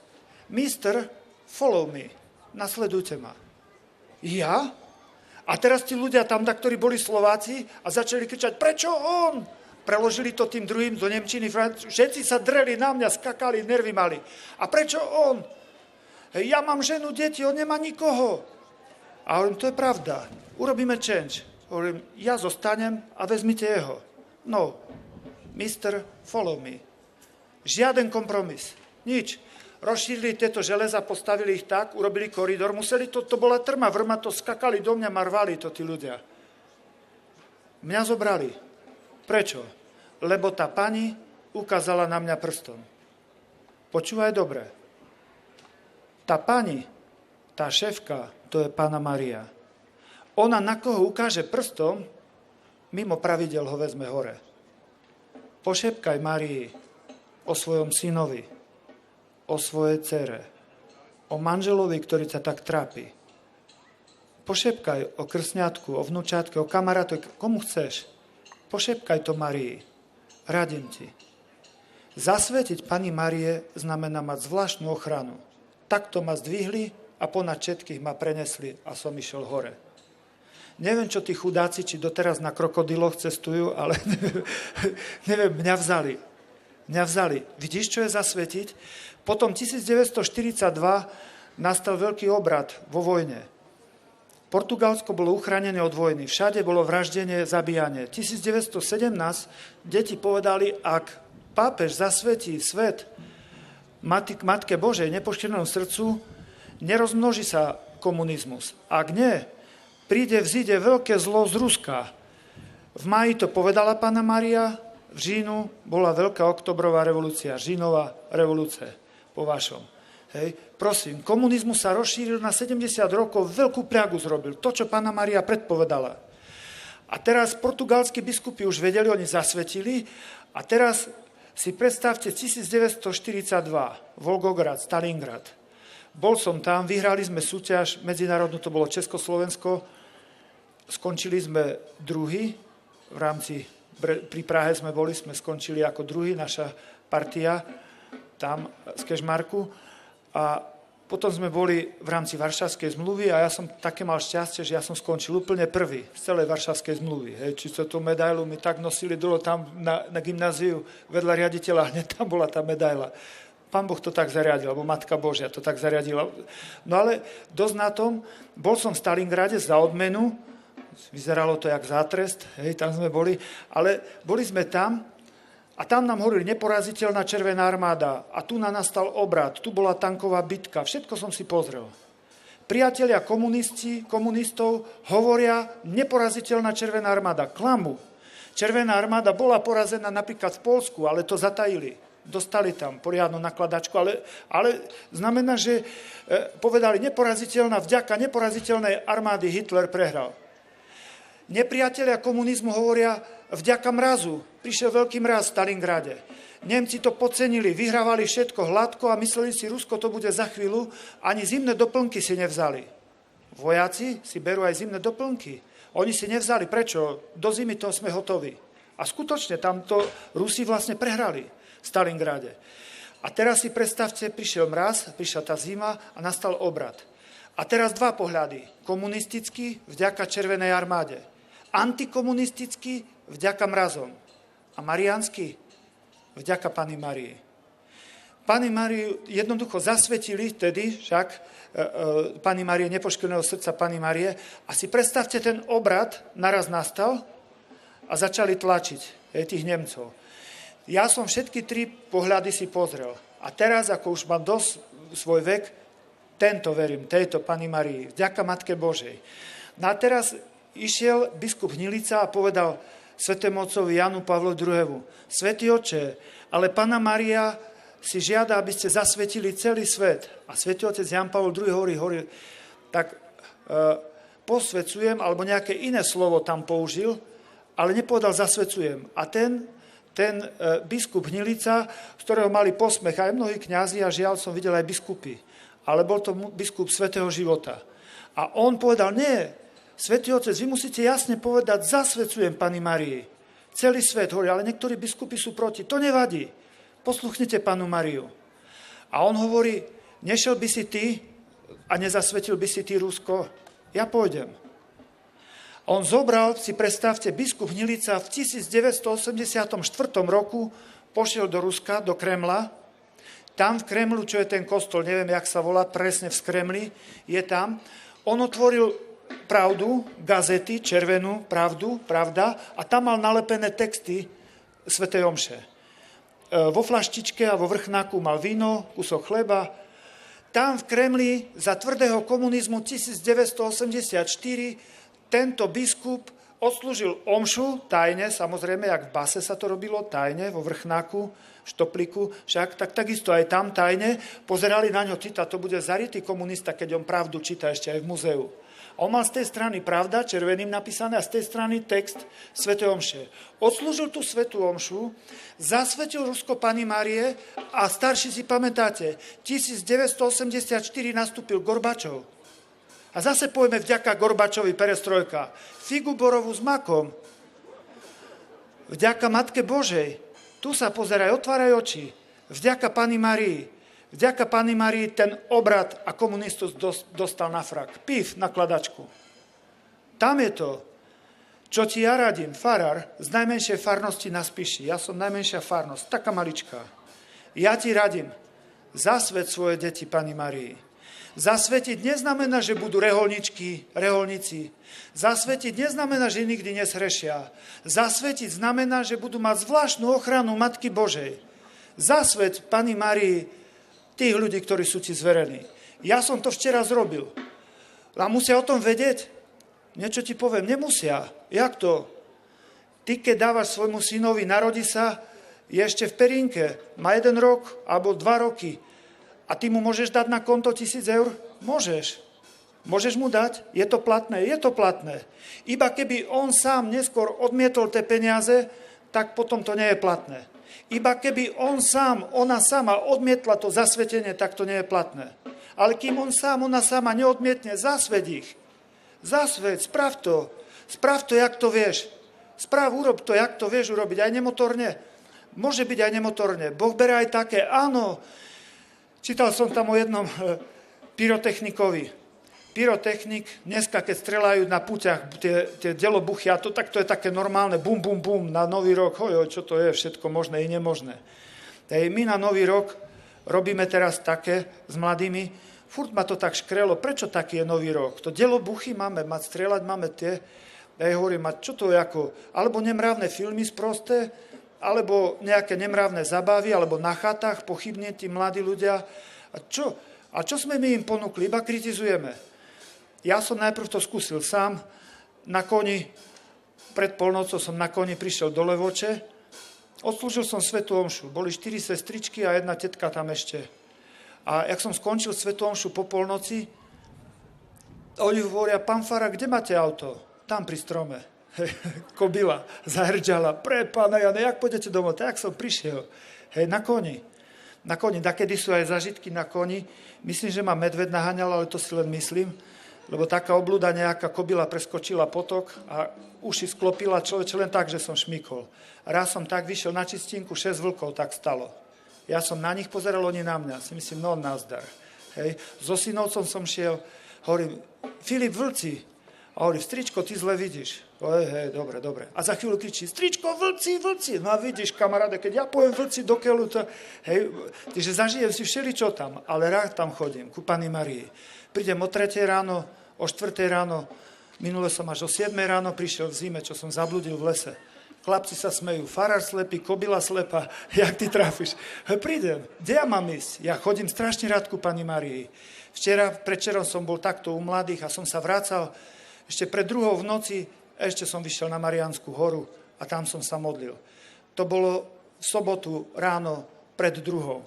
Mister, follow me. Nasledujte ma. Ja? A teraz tí ľudia tam, ktorí boli Slováci a začali kričať, prečo on? Preložili to tým druhým do nemčiny, všetci sa dreli na mňa, skakali, nervy mali. A prečo on? Ja mám ženu, deti, on nemá nikoho. A hovorím, to je pravda. Urobíme change. Hovorím, ja zostanem a vezmite jeho. No, mister, follow me. Žiaden kompromis. Nič. Rozšírili tieto železa, postavili ich tak, urobili koridor, museli to bola trma, vrma to skakali do mňa, marvali to tí ľudia. Mňa zobrali. Prečo? Lebo tá pani ukázala na mňa prstom. Počúvaj dobre. Tá pani, tá šéfka, to je Panna Mária. Ona na koho ukáže prstom, mimo pravidel ho vezme hore. Pošepkaj Márii o svojom synovi, o svojej dcere, o manželovi, ktorý ťa tak trápi. Pošepkaj o krsňatku, o vnúčatke, o kamarátovi, komu chceš. Pošepkaj to Márii. Radím ti. Zasvetiť Panny Márie znamená mať zvláštnu ochranu. Takto ma zdvihli a ponad všetkých ma prenesli a som išiel hore. Neviem, čo tí chudáci, či doteraz na krokodiloch cestujú, ale neviem, mňa vzali. Vidíš, čo je zasvetiť? Potom 1942 nastal veľký obrad vo vojne. Portugalsko bolo uchránené od vojny. Všade bolo vraždenie, zabíjanie. 1917 deti povedali, ak pápež zasvetí svet Matke Božej, nepoškvrnenému srdcu, nerozmnoží sa komunizmus. Ak nie, vzíde veľké zlo z Ruska. V máji to povedala Panna Mária, v říjnu bola veľká oktobrová revolúcia, říjnová revolúcia po vašom. Hej. Prosím, komunizmus sa rozšíril na 70 rokov, veľkú pliagu zrobil. To, čo Panna Mária predpovedala. A teraz portugalskí biskupy už vedeli, oni zasvetili. A teraz si predstavte 1942, Volgograd, Stalingrad. Bol som tam, vyhrali sme súťaž medzinárodnú, to bolo Československo. Skončili sme druhý, v rámci, pri Prahe sme skončili ako druhý, naša partia, tam z Kežmarku. A potom sme boli v rámci Varšavskej zmluvy a ja som také mal šťastie, že ja som skončil úplne prvý z celej Varšavskej zmluvy. Hej, či to tú medailu mi tak nosili dole tam na gymnáziu vedľa riaditeľa, hneď tam bola tá medaila. Pán Boh to tak zariadil, alebo Matka Božia to tak zariadila. No ale dosť na tom, bol som v Stalingrade za odmenu, vyzeralo to jak zátrest, hej, tam sme boli, ale boli sme tam a tam nám hovorili neporaziteľná Červená armáda a tu nastal obrad, tu bola tanková bitka, všetko som si pozrel. Priatelia komunistov hovoria neporaziteľná Červená armáda, klamu. Červená armáda bola porazená napríklad v Poľsku, ale to zatajili. Dostali tam poriadnu nakladačku, ale znamená, že povedali neporaziteľná, vďaka neporaziteľnej armády Hitler prehral. Nepriatelia komunizmu hovoria vďaka mrazu. Prišiel veľký mraz v Stalingrade. Nemci to podcenili, vyhrávali všetko hladko a mysleli si, Rusko to bude za chvíľu, ani zimné doplnky si nevzali. Vojaci si berú aj zimné doplnky. Oni si nevzali. Prečo? Do zimy to sme hotoví. A skutočne tamto Rusi vlastne prehrali v Stalingrade. A teraz si predstavte, prišiel mraz, prišla tá zima a nastal obrad. A teraz dva pohľady. Komunistický vďaka Červenej armáde. Antikomunistický vďaka mrazom. A mariánsky vďaka Panny Márii. Panny Máriu jednoducho zasvetili vtedy, však Panny Márie, nepoškvrneného srdca Panny Márie. A si predstavte, ten obrad naraz nastal a začali tlačiť tých Nemcov. Ja som všetky tri pohľady si pozrel. A teraz, ako už mám dosť svoj vek, tento verím, tejto Panny Márii, vďaka Matke Božej. No a teraz išiel biskup Hnilica a povedal svätému otcovi Janu Pavlovi II. Svätý Otče, ale Panna Mária si žiada, aby ste zasvetili celý svet. A svätý otec Jan Pavol II hovorí, tak posvedcujem, alebo nejaké iné slovo tam použil, ale nepovedal zasvedcujem. A ten biskup Hnilica, z ktorého mali posmech aj mnohí kňazi, a žiaľ som videl aj biskupy, ale bol to biskup svätého života. A on povedal, nie, svätý otec, vy musíte jasne povedať, zasvedcujem Panny Márii. Celý svet hovorí, ale niektorí biskupy sú proti. To nevadí. Posluchnite Pannu Máriu. A on hovorí, nešiel by si ty a nezasvetil by si ty Rusko? Ja pôjdem. On zobral, si predstavte, biskup Hnilica v 1984 roku pošiel do Ruska, do Kremla. Tam v Kremlu, čo je ten kostol, neviem, jak sa volá, presne v Kremli, je tam. On otvoril Pravdu, gazety, červenú, Pravda, a tam mal nalepené texty svätej omše. Vo flaštičke a vo vrchnáku mal víno, kúsok chleba. Tam v Kremli za tvrdého komunizmu 1984 tento biskup odslúžil omšu tajne, samozrejme, jak v base sa to robilo, tajne, vo vrchnáku, štopliku, však tak takisto aj tam tajne, pozerali na ňo, to bude zarytý komunista, keď on Pravdu číta ešte aj v muzeu. On mal z tej strany Pravda, červeným napísané, a z tej strany text svätej omše. Odslúžil tú svätú omšu, zasvetil Rusko Panny Márie a starší si pamätáte, 1984 nastúpil Gorbačov. A zase povieme vďaka Gorbačovi perestrojka. Figu borovú s makom. Vďaka Matke Božej. Tu sa pozeraj, otváraj oči. Vďaka Panny Márii. Vďaka Panny Márii ten obrad a komunistus dostal na frak. Pif na kladačku. Tam je to. Čo ti ja radím, farár z najmenšej farnosti na Spiši. Ja som najmenšia farnosť, taká maličká. Ja ti radím, zasvet svoje deti Panny Márii. Zasvetiť neznamená, že budú reholníci. Zasvetiť neznamená, že nikdy neshrešia. Zasvetiť znamená, že budú mať zvláštnu ochranu Matky Božej. Zasvet Panny Márii tých ľudí, ktorí sú ti zverení. Ja som to včera zrobil. A musia o tom vedieť? Niečo ti poviem, nemusia. Jak to? Ty, keď dávaš svojmu synovi, narodí sa, je ešte v perínke, má 1 rok alebo 2 roky. A ty mu môžeš dať na konto 1000 eur? Môžeš. Môžeš mu dať? Je to platné? Je to platné. Iba keby on sám neskôr odmietol tie peniaze, tak potom to nie je platné. Iba keby on sám, ona sama odmietla to zasvetenie, tak to nie je platné. Ale kým on sám, ona sama neodmietne, zasvet ich. Zasvet, sprav to. Sprav to, jak to vieš. Urob to, jak to vieš urobiť. Aj nemotorne. Môže byť aj nemotorne. Boh bere aj také, áno. Čítal som tam o jednom pyrotechnikovi. Pyrotechnik, dneska, keď strelajú na púťach tie delobuchy, a to je také normálne, bum, bum, bum, na Nový rok, čo to je, všetko možné i nemožné. My na Nový rok robíme teraz také s mladými, furt ma to tak škrelo, prečo taký je Nový rok? To delobuchy máme mať strieľať, máme tie, ja hovorím, čo to je ako, alebo nemravné filmy sprosté, alebo nejaké nemravné zabavy, alebo na chatách pochybne tí mladí ľudia. A čo sme my im ponúkli? Iba kritizujeme. Ja som najprv to skúsil sám. Na koni, pred polnocou som na koni prišiel do Levoče. Odslúžil som svätú omšu. Boli 4 sestričky a 1 tetka tam ešte. A jak som skončil svätú omšu po polnoci, oni hovoria, pán farár, kde máte auto? Tam pri strome. Kobila zahrdžala, pre pána Jana, jak pôjdete domov? Tak som prišiel, na koni. Dakedy sú aj zažitky na koni. Myslím, že ma medveď naháňal, ale to si len myslím, lebo taká obľuda nejaká kobila preskočila potok a uši sklopila človeče len tak, že som šmykol. A raz som tak vyšiel na čistinku, 6 vlkov tak stalo. Ja som na nich pozeral, oni na mňa. Si myslím, no nazdar. So synovcom som šiel, hovorím, Filip, vlci. A hovorím, stričko, ty zle vidíš. Dobre. A za chvíľu kričí, stričko, vlci. No a vidíš, kamaráde, keď ja poviem vlci do keľu, takže zažijem si všeličo tam, ale rád tam chodím, ku Panny Márii. Prídem o 3 ráno, o 4 ráno, minule som až o 7 ráno prišiel v zime, čo som zabludil v lese. Chlapci sa smejú, farár slepý, kobila slepa, jak ty trafíš. Prídem, kde ja mám ísť? Ja chodím strašne rád ku Panny Márii. Predčerom som bol takto u mladých a som sa vracal. Ešte pred 2:00 v noci, ešte som vyšiel na Mariánsku horu a tam som sa modlil. To bolo v sobotu ráno pred 2:00.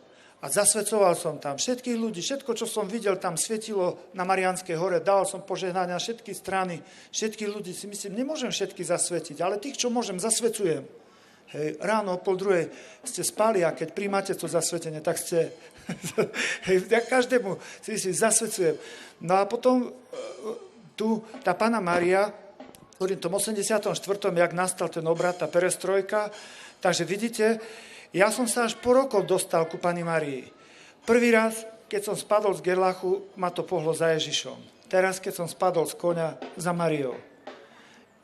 A zasvedcoval som tam všetkých ľudí, všetko, čo som videl, tam svietilo na Mariánskej hore, dal som požehnania na všetky strany, všetkých ľudí si myslím, nemôžem všetky zasvetiť, ale tých, čo môžem, zasvecujem. Hej, ráno o 12:30 ste spali a keď príjmate to zasvetenie, tak ste, hej, ja každému si zasvecujem. No a potom tu tá Panna Mária, v tom 84., jak nastal ten obrat, tá perestrojka, takže vidíte, ja som sa až po rokov dostal ku Panne Márii. Prvý raz, keď som spadol z gerlachu, ma to pohlo za Ježišom. Teraz, keď som spadol z koňa, za Máriou.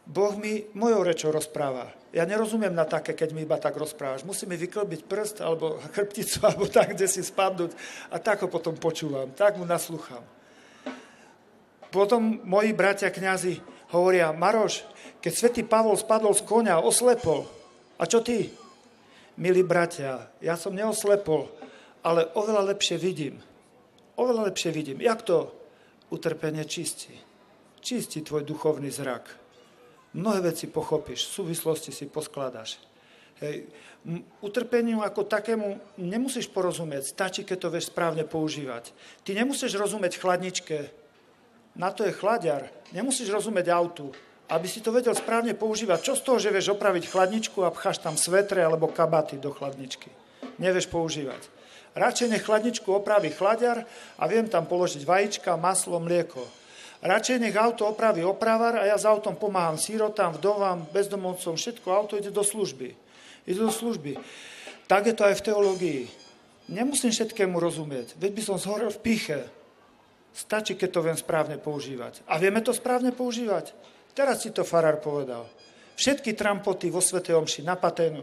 Boh mi mojou rečou rozpráva. Ja nerozumiem na také, keď mi iba tak rozprávaš. Musím mi vyklbiť prst, alebo chrbticu, alebo tak, kde si spadnúť. A tak ho potom počúvam, tak mu naslúcham. Potom moji bratia kňazi hovoria, Maroš, keď svätý Pavol spadol z koňa, oslepol. A čo ty? Milí bratia, ja som neoslepol, ale oveľa lepšie vidím. Oveľa lepšie vidím. Jak to? Utrpenie čistí. Čistí tvoj duchovný zrak. Mnohé veci pochopíš, v súvislosti si poskladáš. Hej. Utrpeniu ako takému nemusíš porozumieť, stačí, keď to vieš správne používať. Ty nemusíš rozumieť chladničke, na to je chladiar. Nemusíš rozumieť autu, aby si to vedel správne používať. Čo z toho, že vieš opraviť chladničku a pcháš tam svetre alebo kabaty do chladničky? Nevieš používať. Radšej nech chladničku opraví chladiar a viem tam položiť vajíčka, maslo, mlieko. Radšej nech auto opraví opravar a ja s autom pomáham sírotám, vdovám, bezdomovcom, všetko. Auto ide do služby. Ide do služby. Tak je to aj v teológii. Nemusím všetkému rozumieť. Veď by som zhorel v pýche. Stačí, keď to viem správne používať. A vieme to správne používať? Teraz si to farár povedal. Všetky trampoty vo svätej omši na paténu.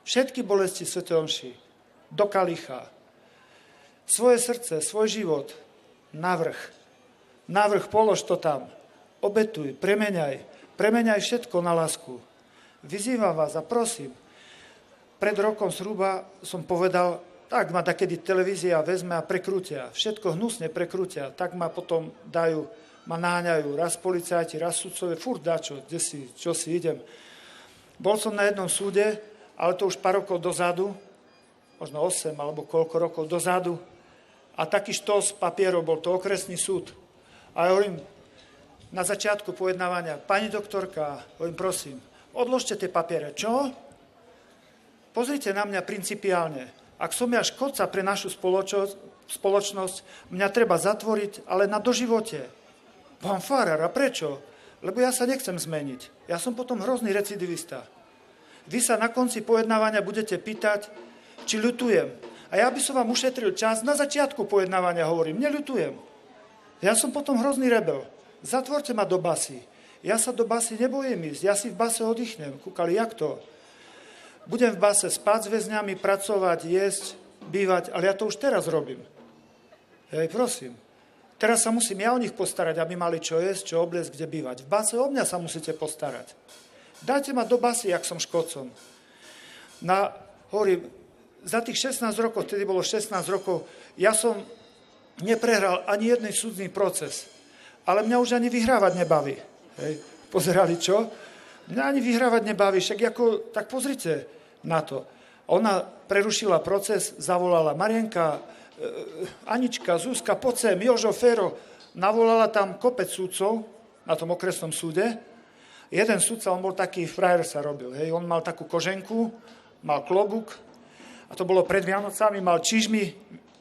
Všetky bolesti svätej omši do kalicha. Svoje srdce, svoj život navrch. Navrch polož to tam. Obetuj, premeňaj. Premeňaj všetko na lásku. Vyzývam vás a prosím. Pred rokom zhruba som povedal, tak ma takedy televízia vezme a prekrútia. Všetko hnusne prekrútia. Tak ma potom dajú, ma náňajú. Raz policajti, raz sudcovia, furt dačo, kde si, čo si idem. Bol som na jednom súde, ale to už pár rokov dozadu, možno 8 alebo koľko rokov dozadu. A taký štos papierov, bol to okresný súd. A ja hovorím, na začiatku pojednávania, pani doktorka, hovorím, prosím, odložte tie papiere. Čo? Pozrite na mňa principiálne. Ak som ja škodca pre našu spoločnosť, mňa treba zatvoriť, ale na doživote. Pán farár, a prečo? Lebo ja sa nechcem zmeniť. Ja som potom hrozný recidivista. Vy sa na konci pojednávania budete pýtať, či ľutujem. A ja by som vám ušetril čas. Na začiatku pojednávania hovorím, neľutujem. Ja som potom hrozný rebel. Zatvorte ma do basy. Ja sa do basy nebojím ísť. Ja si v base oddychnem. Kúkali, jak to? Budem v base spať s väzňami, pracovať, jesť, bývať, ale ja to už teraz robím. Hej, prosím. Teraz sa musím ja o nich postarať, aby mali čo jesť, čo obliecť, kde bývať. V base o mňa sa musíte postarať. Dajte ma do basy, jak som škodcom. Hovorím, za tých 16 rokov, vtedy bolo 16 rokov, ja som neprehral ani jedný súdny proces. Ale mňa už ani vyhrávať nebaví. Hej. Pozerali čo? Mňa ani vyhrávať nebaví, však tak pozrite na to. Ona prerušila proces, zavolala Marienka, Anička, Zuzka, poď sem, Jožo, Fero. Navolala tam kopec súdcov na tom okresnom súde. Jeden súdca, on bol taký frajer sa robil. Hej. On mal takú koženku, mal klobúk a to bolo pred Vianocami, mal čižmy,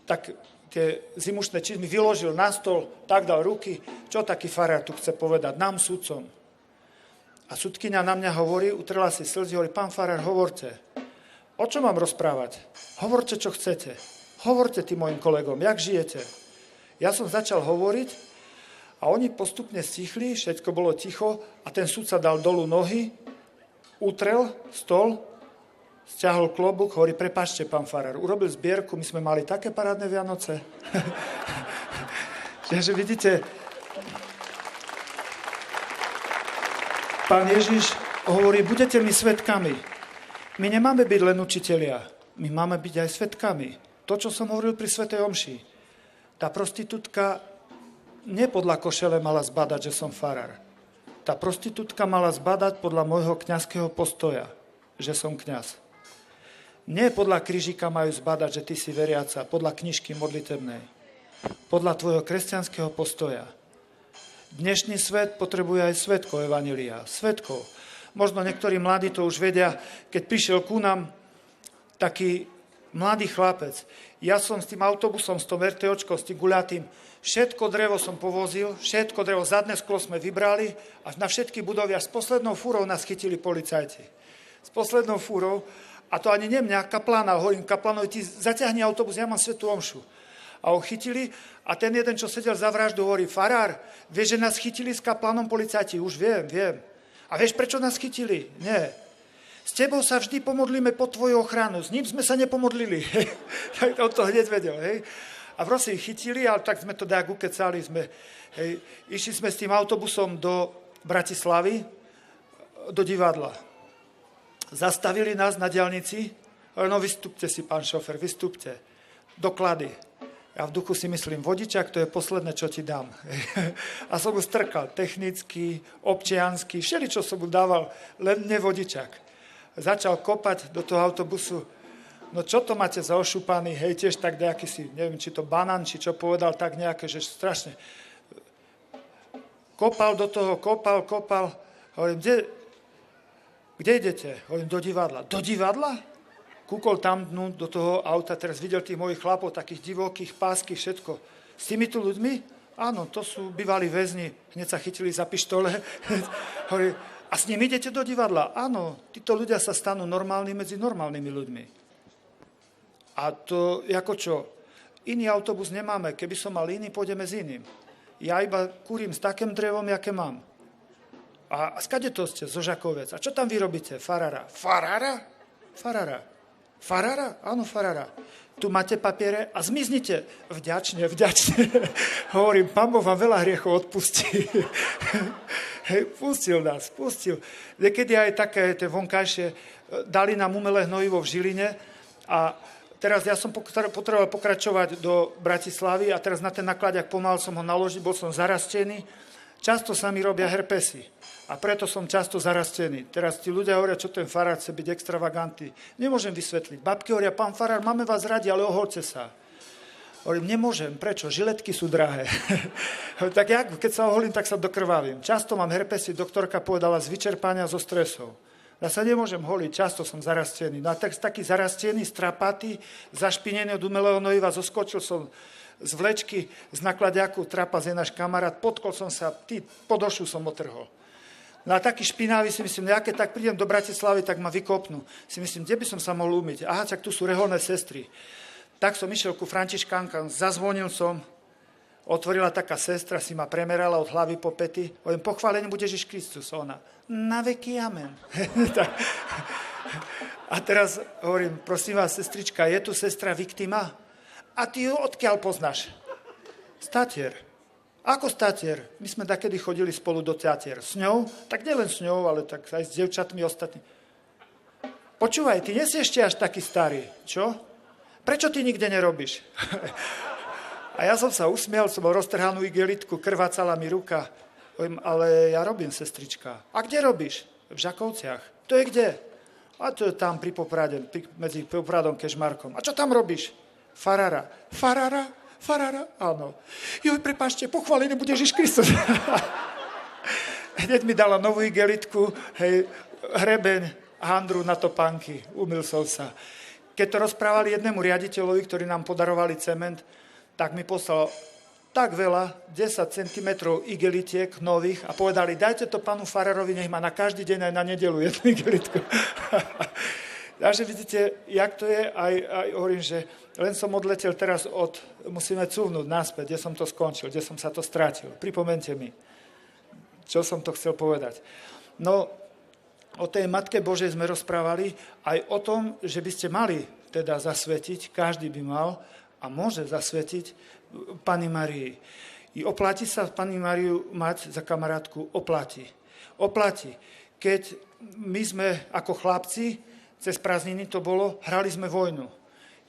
tak tie zimušné čižmy vyložil na stôl, tak dal ruky. Čo taký farár tu chce povedať? Nám, súdcom. A sudkyňa na mňa hovorí, utrela si slzy, hovorí, pán farár, hovorte. O čo mám rozprávať? Hovorte, čo chcete. Hovorte tým mojim kolegom, jak žijete. Ja som začal hovoriť a oni postupne stichli, všetko bolo ticho a ten sudca dal dolu nohy, utrel stôl, stiahol klobúk, hovorí, prepáčte, pán farár, urobil zbierku, my sme mali také parádne Vianoce. Takže vidíte, Pán Ježiš hovorí, budete mi svedkami. My nemáme byť len učitelia, my máme byť aj svedkami. To, čo som hovoril pri svätej omši. Tá prostitútka nie podľa košele mala zbadať, že som farár. Tá prostitútka mala zbadať podľa môjho kňazského postoja, že som kňaz. Nie podľa krížika majú zbadať, že ty si veriaca, podľa knižky modlitebnej, podľa tvojho kresťanského postoja. Dnešný svet potrebuje aj svedkov evanjelia, svedkov. Možno niektorí mladí to už vedia, keď prišiel ku nám taký mladý chlapec. Ja som s tým autobusom, s tom RTOčkom, s tým guľatým, všetko drevo som povozil, všetko drevo, zadné sklo sme vybrali a na všetky budovy až s poslednou fúrou nás chytili policajti. S poslednou fúrou, a to ani nie mňa, kaplána, hovorím kaplánovi, ty zaťahni autobus, ja mám svätú omšu. A ho chytili a ten jeden, čo sedel za vraždu, hovorí, farár, vieš, že nás chytili s kaplánom policajti? Už viem. A vieš, prečo nás chytili? Nie. S tebou sa vždy pomodlíme pod tvoju ochranu. S ním sme sa nepomodlili. Tak on to hneď vedel. Hej. A proste ich chytili, ale tak sme to dák ukecali. Išli sme s tým autobusom do Bratislavy, do divadla. Zastavili nás na diaľnici. No vystúpte si, pán šofer, vystúpte. Doklady. Ja v duchu si myslím, vodičak, to je posledné, čo ti dám. A som mu strkal technický, občiansky, všeličo som mu dával, len nevodičak. Začal kopať do toho autobusu. No čo to máte za ošupaný, hej, tiež tak nejaký si, neviem, či to banán, či čo povedal, tak nejaké, že strašne. Kopal do toho, kopal. Hovorím, kde idete? Hovorím, do divadla. Do divadla? Kúkol tam dnu do toho auta, teraz videl tých mojich chlapov, takých divokých, pásky, všetko. S týmito ľuďmi? Áno, to sú bývalí väzni, hneď sa chytili za pištole. Hovorím, a s ním idete do divadla? Áno, títo ľudia sa stanú normálni medzi normálnymi ľuďmi. A to, ako čo? Iný autobus nemáme, keby som mal iný, pôjdeme s iným. Ja iba kúrim s takým drevom, jaké mám. A skade to ste, zo Žakovec? A čo tam vy robíte? Farára. Farára? Farára? Áno, farára. Tu máte papiere a zmiznite. Vďačne. Hovorím, Pán Boh vám veľa hriechov odpustí. Hej, pustil nás. Niekedy aj také tie vonkajšie, dali nám umelé hnojivo v Žiline a teraz ja som potreboval pokračovať do Bratislavy a teraz na ten nakladiak pomal som ho naložiť, bol som zarastený. Často sa mi robia herpesy a preto som často zarastený. Teraz tí ľudia hovoria, čo ten farár chce byť extravagantný. Nemôžem vysvetliť. Babky hovoria, pán farár, máme vás radi, ale ohoľte sa. Hovorím, nemôžem. Prečo? Žiletky sú drahé. Tak ja, keď sa oholím, tak sa dokrvavím. Často mám herpesy, doktorka povedala, z vyčerpania, zo stresov. Ja sa nemôžem holiť, často som zarastený. No a taký zarastený, strapatý, zašpinený od umelého hnojiva, zoskočil som z vlečky, z nakladiaku, trapas je náš kamarát, potkol som sa, podošu som otrhol. No a taký špinavý si myslím, ja keď tak prídem do Bratislavy, tak ma vykopnú. Si myslím, kde by som sa mohol umyť? Aha, tak tu sú reholné sestry. Tak som išiel ku Františkánkam, zazvonil som, otvorila taká sestra, si ma premerala od hlavy po pety. Hovorím, pochválený bude Ježiš Kristus. Ona, na veky amen. A teraz hovorím, prosím vás, sestrička, je tu sestra Viktima? A ty ju odkiaľ poznáš? Statier. Ako statier? My sme takedy chodili spolu do teatier. S ňou? Tak nielen s ňou, ale tak aj s dievčatmi ostatnými. Počúvaj, ty nie si ešte až taký starý. Čo? Prečo ty nikde nerobíš? A ja som sa usmial, som mal roztrhanú igelitku, krvácala mi ruka. Hovorím, ale ja robím, sestrička. A kde robíš? V Žakovciach. To je kde? A to je tam pri Poprade, medzi Popradom a Kežmarkom. A čo tam robíš? Farára. Farára? Áno. Joj, prepáčte, pochválený bude Ježiš Kristus. Hneď mi dala novú igelitku, hej, hrebeň, handru na topánky. Umyl som sa. Keď to rozprávali jednému riaditeľovi, ktorí nám podarovali cement, tak mi poslal tak veľa, 10 cm igelitiek nových a povedali, dajte to pánu farárovi, nech má na každý deň aj na nedeľu jednu igelitku. Takže vidíte, jak to je, aj hovorím, že len som odletel teraz musíme cúvnuť naspäť, kde som to skončil, kde som sa to strátil. Pripomente mi, čo som to chcel povedať. No, o tej Matke Božej sme rozprávali aj o tom, že by ste mali teda zasvetiť, každý by mal a môže zasvetiť Panny Márii. I oplatí sa Panny Máriu mať za kamarátku? Oplatí. Keď my sme ako chlapci, cez prázdniny to bolo, hrali sme vojnu.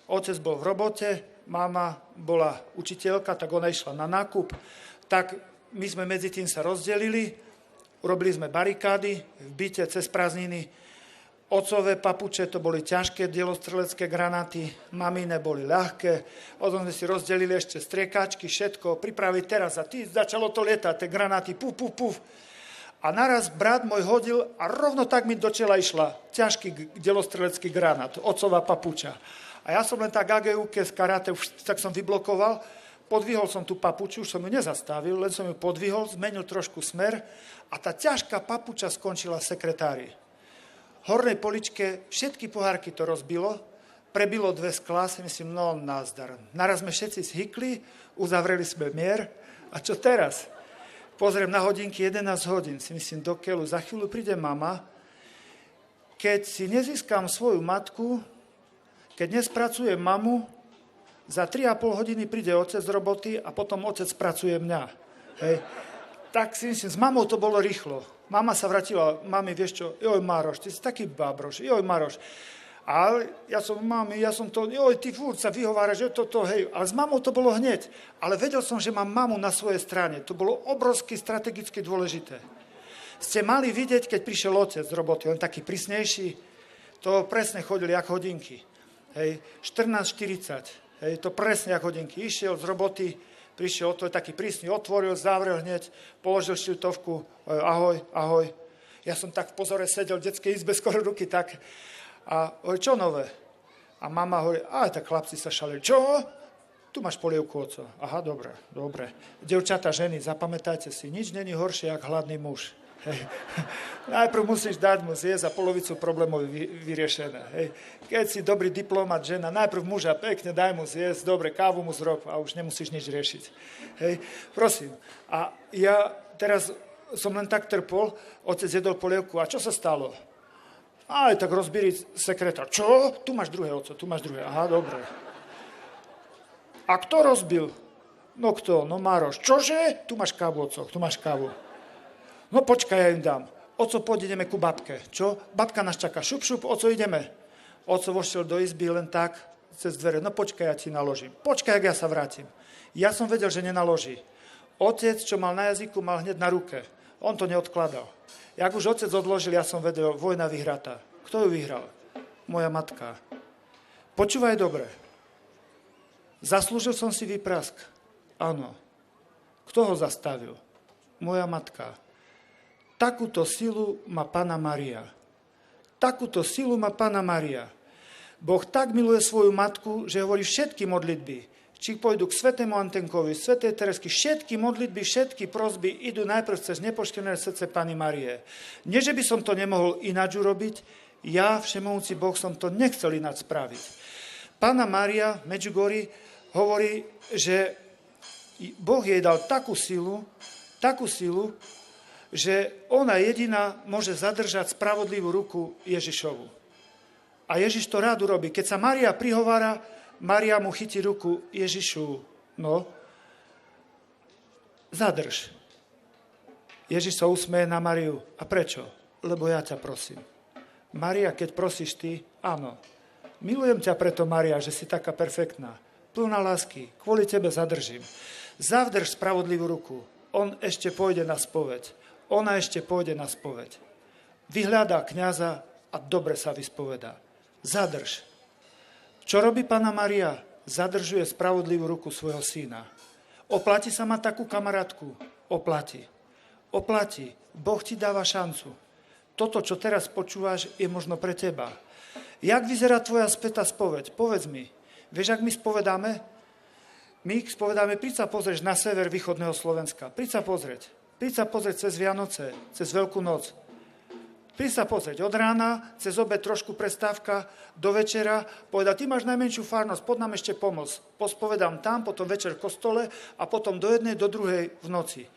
Otec bol v robote, mama bola učiteľka, tak ona išla na nákup, tak my sme medzi tým sa rozdelili, urobili sme barikády v byte cez prázdniny Otcové papuče to boli ťažké dielostrelecké granáty, mamine boli ľahké, potom sme si rozdelili ešte striekačky, všetko, pripraviť teraz a začalo to lietať, tie granáty, puf, puf, puf. A naraz brat môj hodil a rovno tak mi do čela išla ťažký dielostrelecký granát, otcová papuča. A ja som len tak ageuke z karate, tak som vyblokoval, podvihol som tú papuču, už som ju nezastavil, len som ju podvihol, zmenil trošku smer a tá ťažká papuča skončila v sekretári. V hornej poličke všetky pohárky to rozbilo, prebilo 2 sklá, si myslím, no názdar. Naraz sme všetci zhykli, uzavreli sme mier a čo teraz? Pozriem na hodinky 11 hodín, si myslím, do keľu, za chvíľu príde mama. Keď si nezískam svoju matku, keď nespracujem mamu, za 3,5 hodiny príde otec z roboty a potom otec spracuje mňa. Hej. Tak si myslím, s mamou to bolo rýchlo. Mama sa vrátila, mami, vieš čo, joj Maroš, ty si taký bábroš, joj Maroš. A ja som, mami, joj, ty furt sa vyhováraš, že toto, hej. Ale s mamou to bolo hneď. Ale vedel som, že mám mamu na svojej strane. To bolo obrovsky strategicky dôležité. Ste mali vidieť, keď prišiel otec z roboty, on taký prísnejší, to presne chodili jak hodinky. Hej, 14:40, hej, to presne jak hodinky. Išiel z roboty, prišiel, to je taký prísny, otvoril, zavrel hneď, položil šiltovku, ahoj, ahoj. Ja som tak v pozore sedel v detskej izbe, skoro ruky tak. A hovorí, čo nové? A mama hovorí, tak chlapci sa šalili. Čo? Tu máš polievku, oco. Aha, dobre, dobre. Devčata, ženy, zapamätajte si, nič není horšie, jak hladný muž. Hej. Najprv musíš dať mu zjesť a polovicu problémov vyriešené. Hej. Keď si dobrý diplomat, žena, najprv muža pekne daj mu zjesť, dobre, kávu mu zrob a už nemusíš nič riešiť. Hej. Prosím. A ja teraz som len tak trpol, otec jedol polievku. A čo sa stalo? Tak rozbíri sekretár. Čo? Tu máš druhé, oco, tu máš druhé. Aha, dobre. A kto rozbil? No kto? No Maroš. Čože? Tu máš kávu, oco, tu máš kávu. No počkaj, ja im dám. Oco, poď, ideme ku babke. Čo? Babka nás čaká. Šup, šup, oco, ideme. Oco vošiel do izby len tak, cez dvere. No počkaj, ja ti naložím. Počkaj, ak ja sa vrátim. Ja som vedel, že nenaloží. Otec, čo mal na jazyku, mal hneď na ruke. On to neodkladal. Jak už otec odložil, ja som vedel, vojna vyhratá. Kto ju vyhral? Moja matka. Počúvaj dobre. Zaslúžil som si výprask. Áno. Kto ho zastavil? Moja matka. Takúto silu má Panna Mária. Takúto silu má Panna Mária. Boh tak miluje svoju matku, že hovorí všetky modlitby. Či pôjdu k svätému Antenkovi, svätej Teresky, všetky modlitby, všetky prosby idú najprv cez nepoškvrnené srdce Panny Márie. Nie, že by som to nemohol ináč urobiť, ja, všemohúci Boh, som to nechcel ináč spraviť. Panna Mária v Medjugorji hovorí, že Boh jej dal takú silu, že ona jediná môže zadržať spravodlivú ruku Ježišovu. A Ježiš to rád urobí. Keď sa Mária prihovára, Mária mu chytí ruku Ježišu. No, zadrž. Ježiš sa usmeje na Máriu. A prečo? Lebo ja ťa prosím. Mária, keď prosíš ty, áno. Milujem ťa preto, Mária, že si taká perfektná. Plná lásky. Kvôli tebe zadržím. Zavdrž spravodlivú ruku. On ešte pôjde na spoveď. Ona ešte pôjde na spoveď. Vyhľadá kňaza a dobre sa vyspovedá. Zadrž. Čo robí Panna Mária? Zadržuje spravodlivú ruku svojho syna. Oplatí sa mať takú kamarátku? Oplatí. Oplatí. Boh ti dáva šancu. Toto, čo teraz počúvaš, je možno pre teba. Jak vyzerá tvoja spätá spoveď? Povedz mi. Vieš, ak my spovedáme? My spovedáme, príď sa pozrieť na sever východného Slovenska. Príď sa pozrieť. Príď sa pozrieť cez Vianoce, cez Veľkú noc. Príď sa pozrieť od rána, cez obed trošku prestávka, do večera, povedať, ty máš najmenšiu farnosť, poď nám ešte pomôcť. Pospovedám tam, potom večer v kostole a potom do 1, do 2 v noci.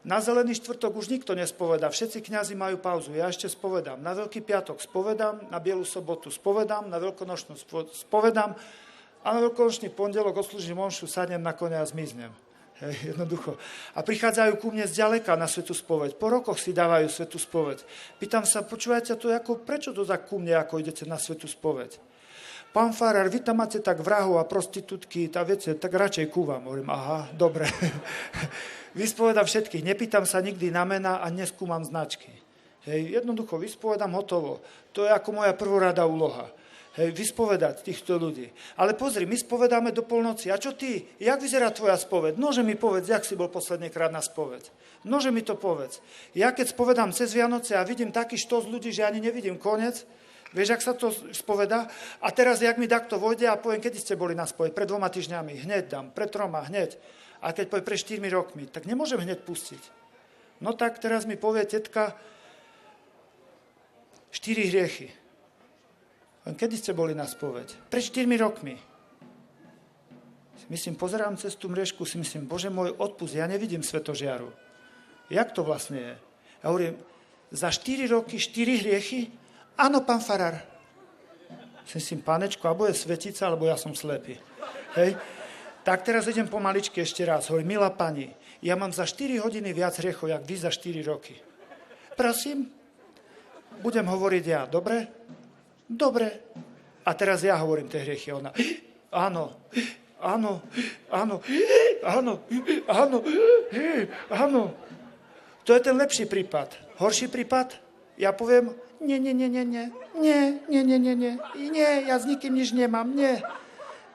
Na Zelený štvrtok už nikto nespovedá, všetci kňazi majú pauzu, ja ešte spovedám. Na Veľký piatok spovedám, na Bielu sobotu spovedám, na Veľkonočnú spovedám a na Veľkonočný pondelok odslúžim omšu, sadnem na koňa a zmiznem. Hej, jednoducho. A prichádzajú ku mne zďaleka na svätú spoveď. Po rokoch si dávajú svätú spoveď. Pýtam sa, počúvajte to, prečo to tak ku mne, ako idete na svätú spoveď? Pán farár, vy tam máte tak vrahov a prostitútky, viete, tak radšej ku vám. Hovorím, aha, dobre. Vyspovedám všetkých, nepýtam sa nikdy na mená a neskúmam značky. Hej, jednoducho vyspovedám, hotovo. To je ako moja prvorada úloha. Hej, vyspovedať týchto ľudí. Ale pozri, my spovedáme do polnoci. A čo ty? Jak vyzerá tvoja spoveď? Nože mi povedz, jak si bol posledný krát na spoveď. Nože mi to povedz. Ja keď spovedám cez Vianoce a vidím taký štos ľudí, že ani nevidím koniec, vieš, ak sa to spovedá? A teraz, jak mi takto vojde a poviem, kedy ste boli na spoveď? Pred 2 týždňami. Hneď dám. Pred 3, hneď. A keď povie pred 4 rokmi, tak nemôžem hneď pustiť. No tak teraz mi povie tetka 4 hriechy. Kedy ste boli na spoveď? Pred 4 rokmi. Myslím, pozerám cez tú mriežku, si myslím, Bože môj, odpust, ja nevidím svetožiaru. Jak to vlastne je? Ja hovorím, za 4 roky 4 hriechy? Áno, pán farár. Si myslím, pánečko, alebo je svetica, alebo ja som slepý. Hej? Tak teraz idem pomaličky ešte raz. Hovorím, milá pani, ja mám za 4 hodiny viac hriechov, jak vy za 4 roky. Prosím? Budem hovoriť ja, dobre? Dobre. A teraz ja hovorím tie hriechy. Ona, áno, áno, áno, áno, áno, áno. To je ten lepší prípad. Horší prípad? Ja poviem, nie, ja s nikým nič nemám, nie.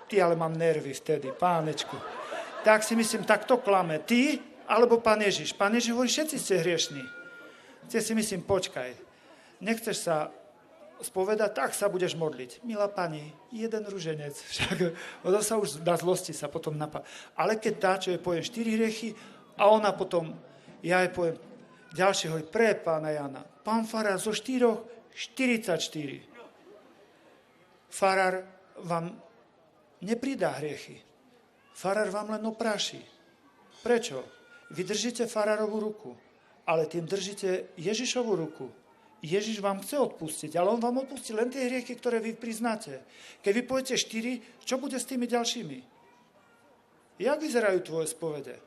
Ty, ale mám nervy vtedy, pánečku. Tak si myslím, tak to klame. Ty, alebo pán Ježiš. Pán Ježiš hovorí, všetci ste hriešní. Ty si myslím, počkaj. Nechceš sa spovedať, tak sa budeš modliť. Milá pani, jeden ruženec. Však to sa už na zlosti sa potom napáda. Ale keď tá, čo je poviem 4 hriechy a ona potom, ja jej poviem, ďalšie hovorí, pre pána Jana, pán farár zo 4, 44. Farár vám nepridá hriechy. Farár vám len opráši. Prečo? Vy držíte farárovú ruku, ale tým držíte Ježišovu ruku. Ježiš vám chce odpustiť, ale on vám odpustí len tie hriechy, ktoré vy priznáte. Keď vy poviete 4, čo bude s tými ďalšími? Jak vyzerajú tvoje spovede?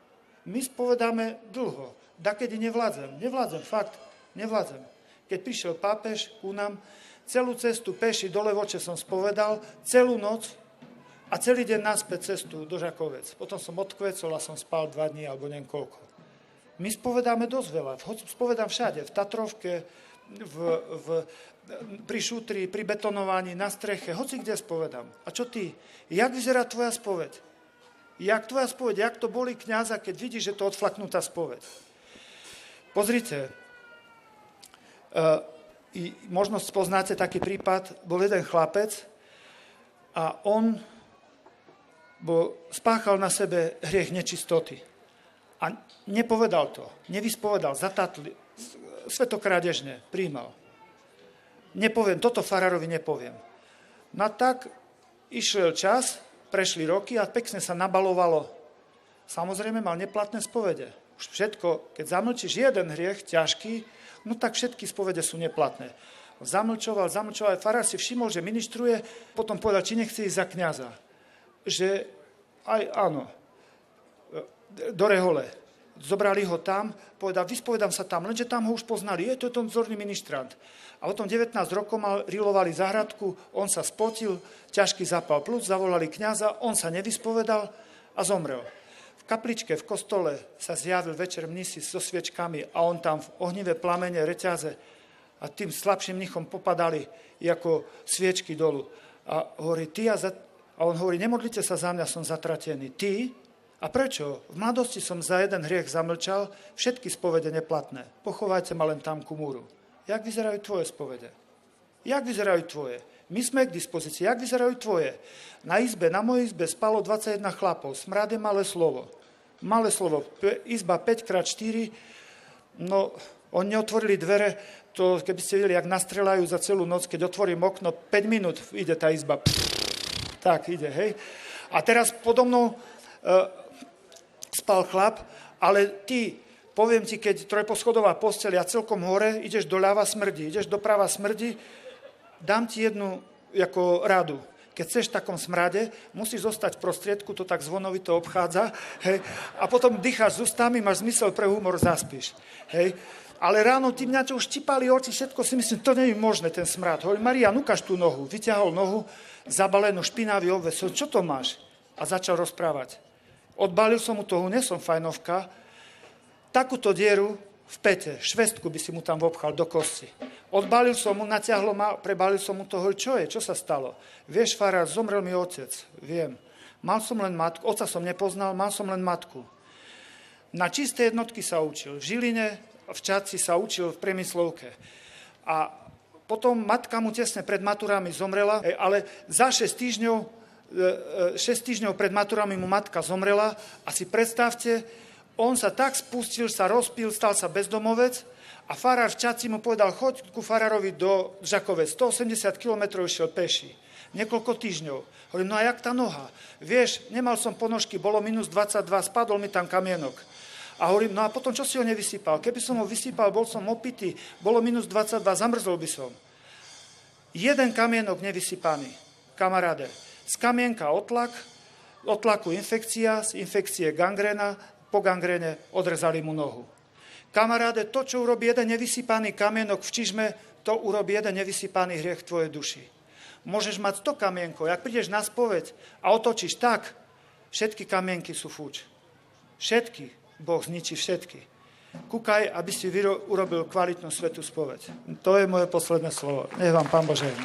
My spovedáme dlho. Dakedy nevládzem, fakt, nevládzem. Keď prišiel pápež ku nám, celú cestu peši do Levoče som spovedal, celú noc a celý deň naspäť cestu do Žakovec. Potom som odkvecol a som spal 2 dní alebo neviem koľko. My spovedáme dosť veľa. Spovedám všade, v Tatrovke, pri šútri, pri betonovaní, na streche, hoci kde spovedám. A čo ty? Jak vyzerá tvoja spoveď? Jak to bolí kňaza, keď vidíš, že to odflaknutá spoveď? Pozrite, možno spoznáte taký prípad, bol jeden chlapec a on spáchal na sebe hriech nečistoty. A nepovedal to, nevyspovedal, zatatli, svetokrádežne príjmal. Nepoviem, toto farárovi nepoviem. No tak išiel čas, prešli roky a pekne sa nabalovalo. Samozrejme mal neplatné spovede. Už všetko, keď zamlčíš jeden hriech ťažký, no tak všetky spovede sú neplatné. Zamlčoval, farár si všimol, že ministruje, potom povedal, či nechce ísť za kňaza. Že aj áno, do rehole. Zobrali ho tam, povedal, vyspovedám sa tam, lenže tam ho už poznali, to je ten vzorný ministrant. A potom 19 rokov rilovali záhradku, on sa spotil, ťažký zápal plúc, zavolali kňaza, on sa nevyspovedal a zomrel. V kapličke, v kostole sa zjavil večer mnísi so sviečkami a on tam v ohnivé plamene, reťaze a tým slabším mnichom popadali ako sviečky dolu. A hovorí, a on hovorí, nemodlite sa za mňa, som zatratený. Ty? A prečo? V mladosti som za jeden hriech zamlčal, všetky spovede neplatné. Pochovajte ma len tam ku múru. Jak vyzerajú tvoje spovede? Jak vyzerajú tvoje? My sme k dispozícii. Jak vyzerajú tvoje? Na mojej izbe spalo 21 chlapov. Smrad je malé slovo. Malé slovo. Izba 5x4. No, oni neotvorili dvere. To, keby ste videli, jak nastrelajú za celú noc, keď otvorím okno, 5 minút ide tá izba. Tak ide, hej. A teraz podo mnou spal chlap, ale ty, poviem ti, keď trojposchodová posteľ a celkom hore, ideš doľava smrdí, ideš doprava smrdí, dám ti jednu ako radu. Keď chceš v takom smrade, musíš zostať v prostriedku, to tak zvonovito obchádza, hej, a potom dýcháš z ústami, máš zmysel pre humor, zaspíš. Hej. Ale ráno ty mňa už štipali oči, všetko si myslím, to nie je možné, ten smrad. Hovorím, Marian, ukáž tú nohu. Vyťahol nohu, zabalenú špinavý obves. Čo to máš? A začal rozprávať. Odbalil som mu toho, nie som fajnovka, takúto dieru v pete, švestku by si mu tam vopchal do kosti. Odbalil som mu, natiahlo ma, prebalil som mu toho, čo je, čo sa stalo? Vieš, farár, zomrel mi otec, viem. Mal som len matku, otca som nepoznal, mal som len matku. Na čisté jednotky sa učil. V Žiline, v Čadci sa učil v Priemyslovke. A potom matka mu tesne pred maturami zomrela, ale za 6 týždňov pred maturami mu matka zomrela a si predstavte, on sa tak spustil, sa rozpil, stal sa bezdomovec a farár v Čadci mu povedal, choď ku farárovi do Žakove, 180 km išiel peši, niekoľko týždňov. Hovorím, no a jak tá noha? Vieš, nemal som ponožky, bolo minus 22, spadol mi tam kamienok. A hovorím, no a potom čo si ho nevysypal? Keby som ho vysypal, bol som opitý, bolo minus 22, zamrzol by som. Jeden kamienok nevysypaný, kamaráde. Z kamienka odtlaku infekcia, z infekcie gangrena, po gangréne odrezali mu nohu. Kamaráde, to, čo urobí jeden nevysypaný kamienok v čižme, to urobí jeden nevysypaný hriech v tvojej duši. Môžeš mať 100 kamienkov, ak prídeš na spoveď a otočíš tak, všetky kamienky sú fúč. Všetky. Boh zničí všetky. Kúkaj, aby si urobil kvalitnú svätú spoveď. To je moje posledné slovo. Nech vám Pán Boh žehná.